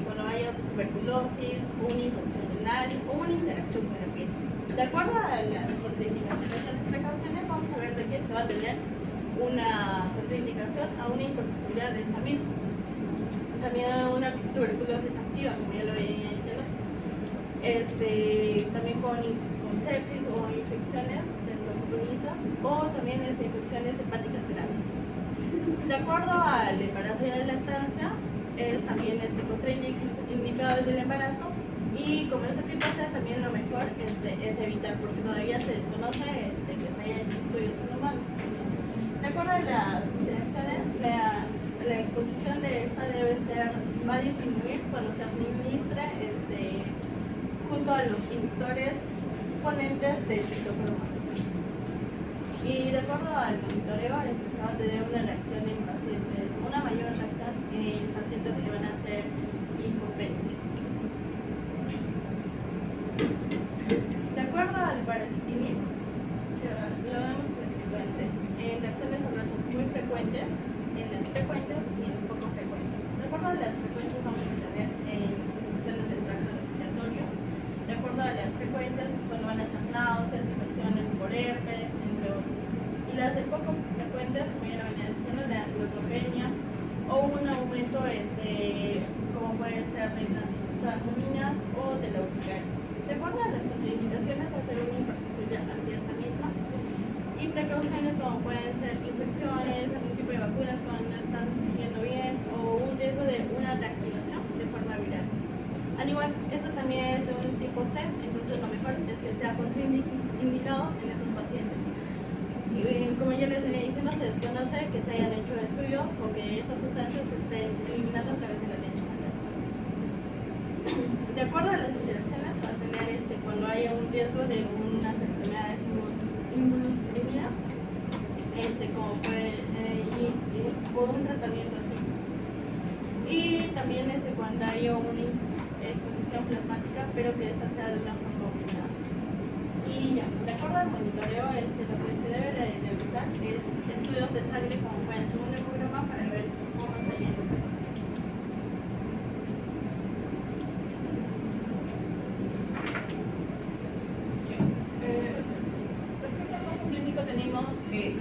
cuando haya tuberculosis, una infección renal o una interacción con la piel. De acuerdo a las contraindicaciones de las precauciones, vamos a ver de que se va a tener una contraindicación a una hipersensibilidad de esta misma. También a una tuberculosis activa, como ya lo venía diciendo. También con sepsis o infecciones oportunistas, o también infecciones hepáticas graves. De acuerdo al embarazo y a la lactancia, es también contraindicado desde el embarazo, y como este tipo de también lo mejor es evitar, porque todavía se desconoce que se hayan hecho estudios en humanos. De acuerdo a las interacciones, la exposición de esta va a disminuir cuando se administre junto a los inductores ponentes del citocromo. Y de acuerdo al monitoreo, se va a tener una reacción en pacientes, una mayor reacción en pacientes que van a ser linfopénicos. De acuerdo al baricitinib, lo hemos clasificado en 3, en reacciones adversas muy frecuentes, en las frecuentes y en las poco frecuentes. De acuerdo a las frecuentes, vamos a tener infecciones del tracto respiratorio. De acuerdo a las frecuentes, cuando van a ser náuseas, infecciones por herpes, entre otros. Y las de poco frecuentes, como ya lo venía diciendo, la como puede ser de transaminas o de la urticaria. De acuerdo a las contraindicaciones, va a ser una hipertensión hacia esta misma. Y precauciones como pueden ser infecciones, algún tipo de vacunas cuando no están siguiendo bien o un riesgo de una reactivación de forma viral. Al igual, esto también es de un tipo C, entonces lo mejor es que sea contraindicado en esos pacientes. Y como yo les venía diciendo, se desconoce que se hayan hecho estudios o que estas sustancias se estén eliminando a través de la leche materna. De acuerdo a las interacciones, va a tener cuando haya un riesgo de unas enfermedades inmunosuprimidas, como puede ir por un tratamiento así. Y también cuando haya una exposición plasmática, pero que esta sea de una forma obligada. Y ya, de acuerdo al monitoreo, lo que se debe de realizar es estudios de sangre como pueden ser un hemograma para ver cómo está yendo este paciente. Respecto al caso clínico tenemos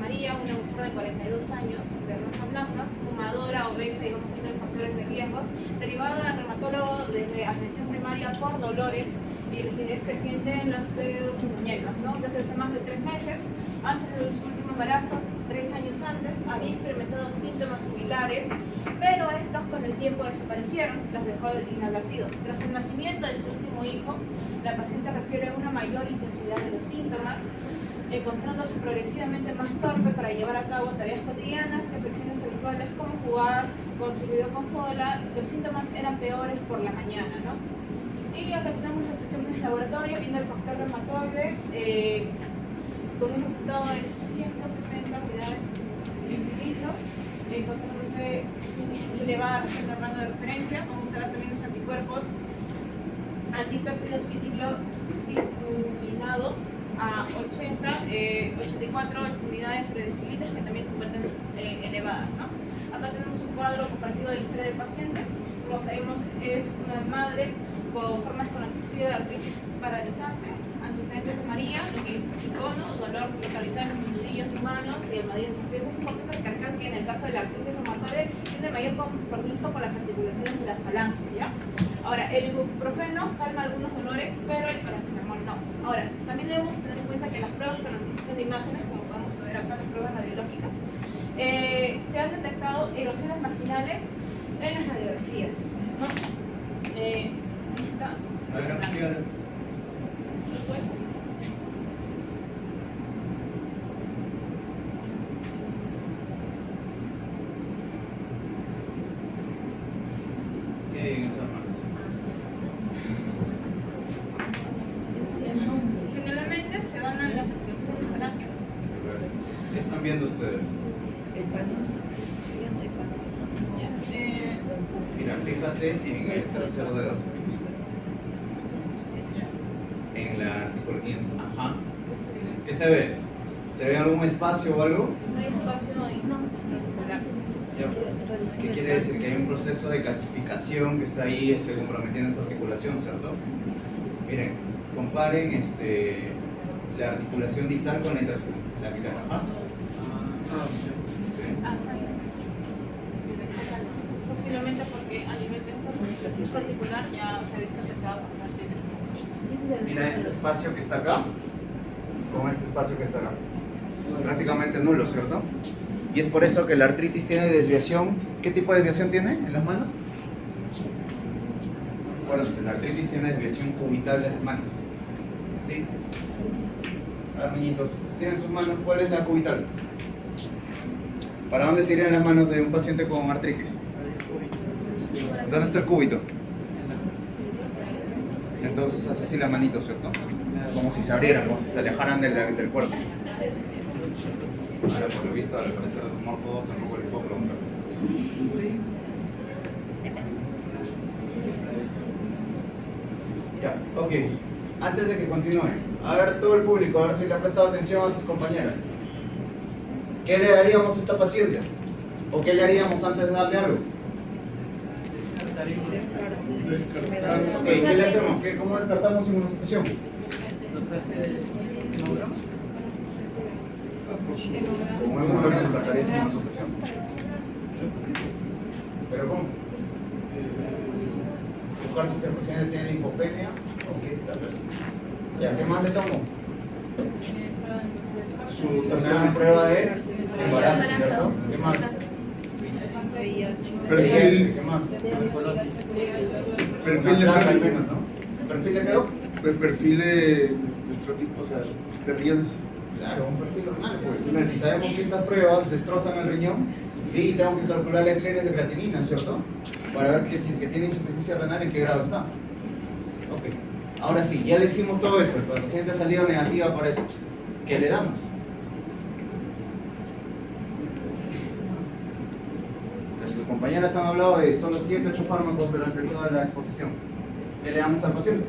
María, una mujer de 42 años, de raza blanca, fumadora, obesa y un poquito de factores de riesgos, derivada del reumatólogo desde atención primaria por dolores y rigidez creciente en los dedos y muñecas, ¿no? Desde hace más de 3 meses, antes de su último embarazo, 3 años antes, había experimentado síntomas similares, pero estos con el tiempo desaparecieron, los dejó inadvertidos. Tras el nacimiento de su último hijo, la paciente refiere una mayor intensidad de los síntomas, encontrándose progresivamente más torpe para llevar a cabo tareas cotidianas y afecciones habituales como jugar con su videoconsola. Los síntomas eran peores por la mañana, ¿no? Y acá tenemos los exámenes de laboratorio, viendo el factor reumatoide, con un resultado de 160 unidades en mililitros, encontrándose elevada en el rango de referencia. Vamos a ver también los anticuerpos antipéptidos ciclinados a 84 unidades sobre decilitros, que también se encuentran elevadas, ¿no? Acá tenemos un cuadro compartido de la historia del paciente. Como sabemos, es una madre con forma desconocida de artritis paralizante, antecedentes de María, lo que es icono, dolor localizado en los nudillos y manos y almohadillas de los pies. Es importante recalcar que en el caso de la artritis reumatoide tiene mayor compromiso con las articulaciones de las falanges, ¿ya? Ahora, el ibuprofeno calma algunos dolores, pero el paracetamol no. Ahora, también debemos tener en cuenta que las pruebas con analización de imágenes, como podemos ver acá, las pruebas radiológicas, se han detectado erosiones marginales en las radiografías, ¿no? Aquí está. ¿Qué hay en esas manos? Generalmente se dan en las falanges. ¿Qué están viendo ustedes? Mira, fíjate en el tercer dedo. En la articulación. Ajá. ¿Qué se ve? ¿Se ve algún espacio o algo? No hay espacio articular. Ya, pues, ¿qué quiere decir? Que hay un proceso de calcificación que está ahí comprometiendo esa articulación, ¿cierto? Miren, comparen la articulación distal con la mitad. Ajá. Sí. Posiblemente porque a nivel de esto particular ya se había detectado bastante. Mira este espacio que está acá con este espacio que está acá. Prácticamente nulo, ¿cierto? Y es por eso que la artritis tiene desviación. ¿Qué tipo de desviación tiene en las manos? Acuérdense, la artritis tiene desviación cubital de las manos. ¿Sí? A ver, niñitos, tienen sus manos. ¿Cuál es la cubital? ¿Para dónde se irían las manos de un paciente con artritis? ¿Dónde está el cúbito? Entonces hace así la manito, ¿cierto? Como si se abrieran, como si se alejaran del cuerpo. Ahora, por lo visto, al parecer de morfos tampoco les puedo preguntar. Ya, ok. Antes de que continúe, a ver todo el público, a ver si le ha prestado atención a sus compañeras. ¿Qué le daríamos a esta paciente? ¿O qué le haríamos antes de darle algo? Ok, ¿qué le hacemos? ¿Cómo despertamos inmunosupresión? ¿Cómo despertaría inmunosupresión? ¿Pero cómo? buscar si el paciente tiene linfopenia. Ok, tal vez. Ya, ¿qué más le tomo? Una prueba de embarazo, ¿cierto? ¿Qué más? Perfil, ¿Qué más? perfil de Al frágil. menos, ¿no? ¿Perfil de quedó? Perfil de frágil, o sea, de riñones. Claro, un perfil normal, pues. Si sabemos que estas pruebas destrozan el riñón, sí, tenemos que calcular las cleres de creatinina, ¿cierto? Para ver que tiene insuficiencia renal, en qué grado está. Ok. Ahora sí, ya le hicimos todo eso. El paciente ha salido negativa por eso. ¿Qué le damos? Sus compañeras han hablado de solo 7 u 8 fármacos durante toda la exposición. ¿Qué le damos al paciente?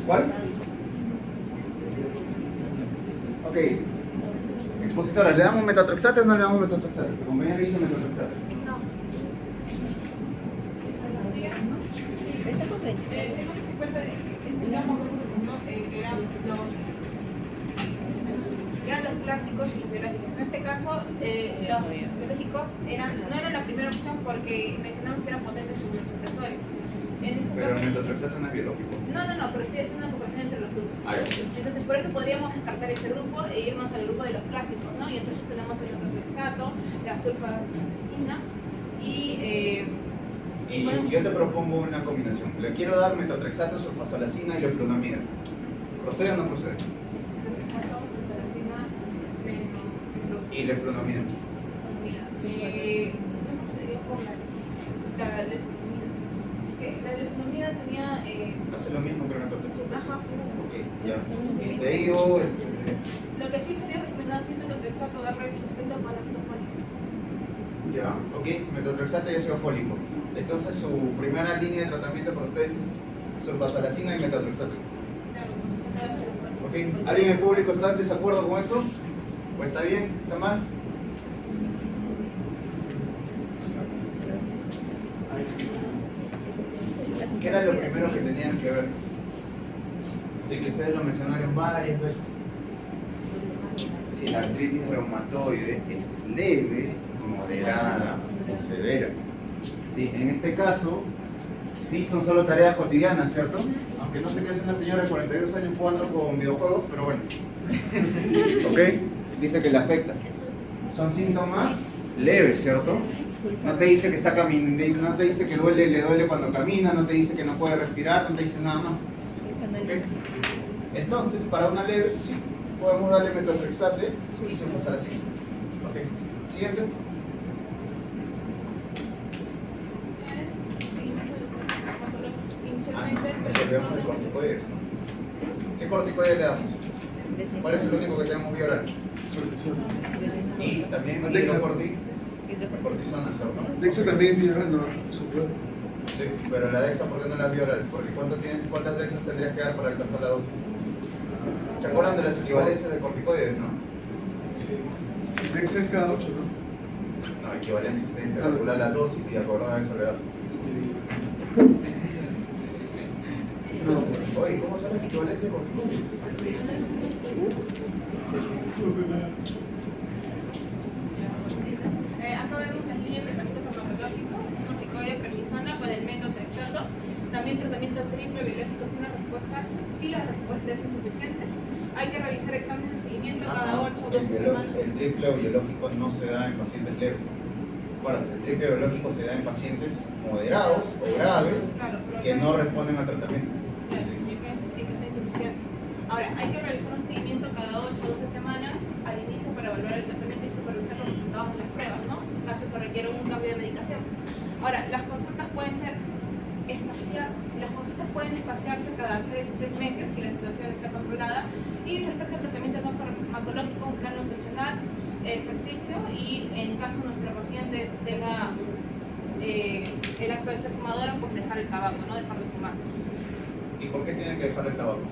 ¿Cuál? Ok. Expositora, ¿le damos metotrexate o no le damos metotrexate? Su compañera dice metotrexate. Tengo que cuenta de digamos, ¿no? Que eran los clásicos y biológicos. En este caso, los biológicos no eran la primera opción porque mencionamos que eran potentes inmunosupresores. En este Pero caso, el metotrexate no es biológico. no, pero estoy haciendo una comparación entre los grupos. Ah, ya. Entonces, por eso podríamos descartar ese grupo e irnos al grupo de los clásicos, ¿no? Y entonces tenemos el metotrexato, la sulfasalazina y Y yo te propongo una combinación. Le quiero dar metotrexato, sulfasalazina y leflunomida. ¿Procede o no procede? Y leflunomida. ¿Cómo se dio con la leflunomida? La leflunomida tenía... Hace lo mismo que el metotrexato. Ajá. Ok, ya. Y te digo, Lo que sí sería recomendado siempre metotrexato darle sustento con ácido fólico. ya, ok, metotrexato y ácido fólico. Entonces su primera línea de tratamiento para ustedes es sulfasalazina y metotrexato. Ok, ¿alguien en el público está en desacuerdo con eso? ¿O está bien? ¿Está mal? ¿Qué era lo primero que tenían que ver? Sí, que ustedes lo mencionaron varias veces. Si la artritis reumatoide es leve, moderada o severa. Sí, en este caso, sí, son solo tareas cotidianas, ¿cierto? Aunque no sé qué hace una señora de 42 años jugando con videojuegos, pero bueno. ¿Ok? Dice que le afecta. Son síntomas leves, ¿cierto? No te dice que está caminando, no te dice que le duele cuando camina, no te dice que no puede respirar, no te dice nada más. ¿Ok? Entonces, para una leve, sí, podemos darle metotrexate y sulfasalazina. ¿Ok? Siguiente. Nos olvidamos de corticoides, ¿no? ¿Qué corticoide le damos? ¿Cuál es el único que tenemos vía oral? Y también cortisona, ¿cierto? Dexa también es viral, no, supremo. Sí, pero la dexa, ¿por qué no la vía oral? Porque ¿cuántas dexas tendrías que dar para alcanzar la dosis? ¿Se acuerdan de las equivalencias de corticoides, no? Sí. Dexa es cada 8, ¿no? No, equivalencias, tienen que calcular la dosis y acordar a eso le das. Oye, ¿cómo sabes equivalencia de corticoides? Acá vemos las líneas de tratamiento farmacológico, corticoide, prednisona con el metotrexato. También tratamiento triple biológico sin la respuesta. Si la respuesta es insuficiente, hay que realizar exámenes de seguimiento cada 8 o 12 semanas. El triple biológico no se da en pacientes leves. Bueno, el triple biológico se da en pacientes moderados o graves que no responden al tratamiento. Y que sea insuficiencia. Ahora, hay que realizar un seguimiento cada 8 o 12 semanas al inicio para evaluar el tratamiento y supervisar los resultados de las pruebas, ¿no? En caso se requiere un cambio de medicación. Ahora, las consultas pueden espaciarse cada 3 o 6 meses si la situación está controlada. Y respecto al tratamiento no farmacológico, un plan nutricional, ejercicio y en caso nuestra paciente tenga el acto de ser fumadora, pues dejar el tabaco, no dejar de fumar. ¿Y por qué tienen que dejar el tabaco?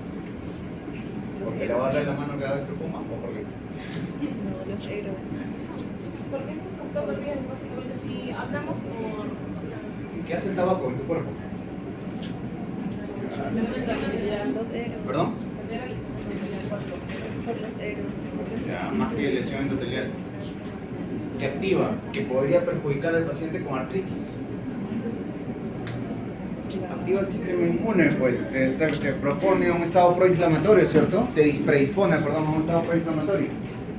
¿Porque le va a dar la mano cada vez que fuma? ¿O por qué? No, los héroes. Porque es un factor de riesgo, básicamente, si hablamos por... ¿Qué hace el tabaco en tu cuerpo? Los héroes. ¿Perdón? Por los héroes. Ya, más que lesión endotelial. que activa, que podría perjudicar al paciente con artritis. Activa el sistema inmune, pues te propone un estado proinflamatorio, ¿cierto? Te predispone, perdón, a un estado proinflamatorio.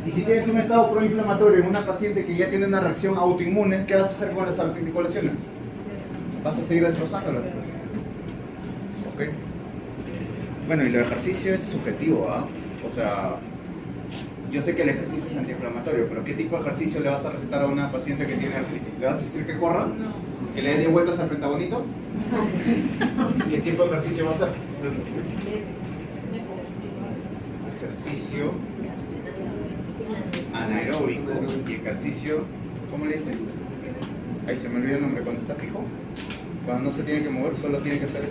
Y si tienes un estado proinflamatorio en una paciente que ya tiene una reacción autoinmune, ¿qué vas a hacer con las articulaciones? Vas a seguir destrozándolas, pues. ¿Ok? Bueno, y el ejercicio es subjetivo, ¿ah? O sea, yo sé que el ejercicio es antiinflamatorio, pero ¿qué tipo de ejercicio le vas a recetar a una paciente que tiene artritis? ¿Le vas a decir que corra? No. ¿Que le dé 10 vueltas al pentagonito? ¿Qué tipo de ejercicio va a hacer? Ejercicio anaeróbico y ejercicio, ¿cómo le dicen? Ahí se me olvidó el nombre, cuando está fijo, cuando no se tiene que mover, solo tiene que hacer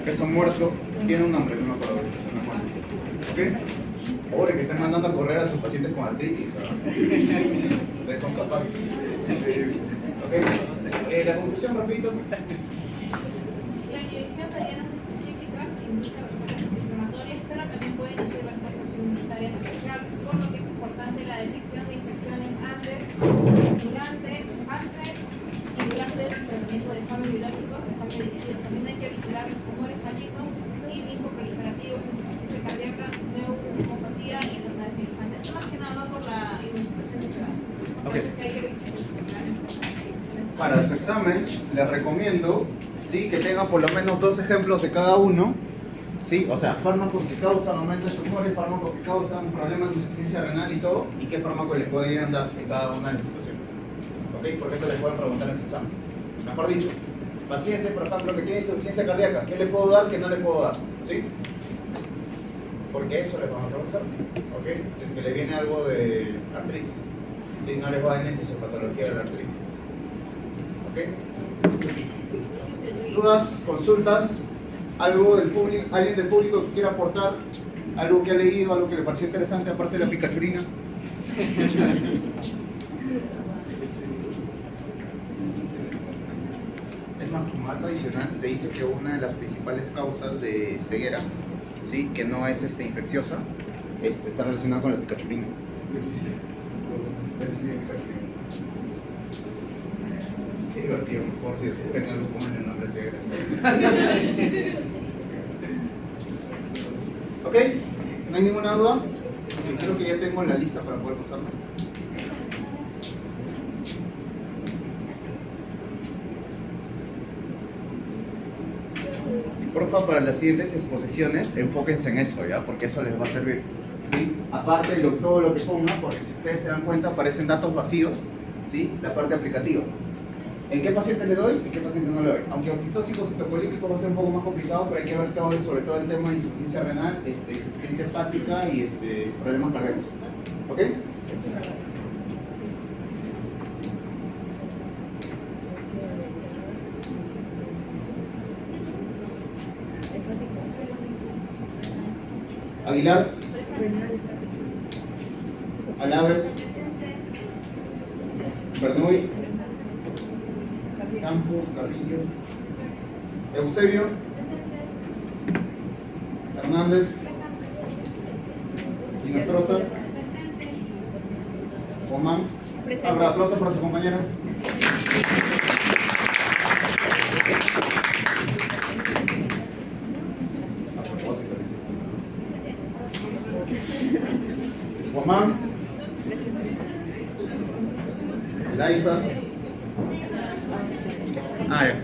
peso muerto, tiene un nombre, no me acuerdo ahorita, se me acuerdo. ¿Ok? Pobre que estén mandando a correr a sus pacientes con artritis, ustedes son capaces. ¿Ok? La conclusión rapidito. La inhibición de dianas específicas induce respuestas antiinflamatorias, pero también puede inducir respuestas inmunitarias especiales, por lo que es importante la detección de infecciones antes, durante y durante el tratamiento de exámenes biológicos está dirigido. También hay que vigilar los tumores malignos y linfoproliferativos, insuficiencia cardíaca, neumopatía y enfermedades militares. Esto más que nada va por la inmunosupresión visual. Okay. Entonces hay que Para su examen, les recomiendo, ¿sí?, que tengan por lo menos 2 ejemplos de cada uno, ¿sí? O sea, fármacos que causan aumento de tumores, fármacos que causan problemas de insuficiencia renal y todo, y qué fármaco les podrían dar en cada una de las situaciones. ¿Ok? Porque eso les pueden preguntar en su examen. Mejor dicho, paciente, por ejemplo, que tiene insuficiencia cardíaca, ¿qué le puedo dar, qué no le puedo dar? ¿Sí? Porque eso les vamos a preguntar. ¿Ok? Si es que le viene algo de artritis, ¿sí? No les va a dar fisiopatología de la artritis. ¿Dudas, consultas? ¿Algo del público, alguien del público que quiera aportar? ¿Algo que ha leído, algo que le pareció interesante aparte de la picachurina? Es más, como algo adicional, se dice que una de las principales causas de ceguera, ¿sí?, que no es infecciosa, está relacionada con la picachurina. Déficit de picachurina. Qué divertido, por si descubren algo, pongan el nombre así, gracias. ¿Ok? ¿No hay ninguna duda? Creo que ya tengo la lista para poder pasarla. Y porfa, para las siguientes exposiciones, enfóquense en eso, ¿ya? Porque eso les va a servir, ¿sí? Aparte de todo lo que pongan, porque si ustedes se dan cuenta, aparecen datos vacíos, ¿sí? La parte aplicativa. ¿En qué paciente le doy y qué paciente no le doy? Aunque oxitóxico citocolítico va a ser un poco más complicado, pero hay que ver todo, sobre todo el tema de insuficiencia renal, insuficiencia hepática y problemas cardíacos. ¿Ok? Aguilar. Alave. Bernuy. Campos, Carrillo, Eusebio, Hernández, Inostroza, Omán. Habrá aplauso para su compañera. A propósito, Omán, Laisa. Ah, ya.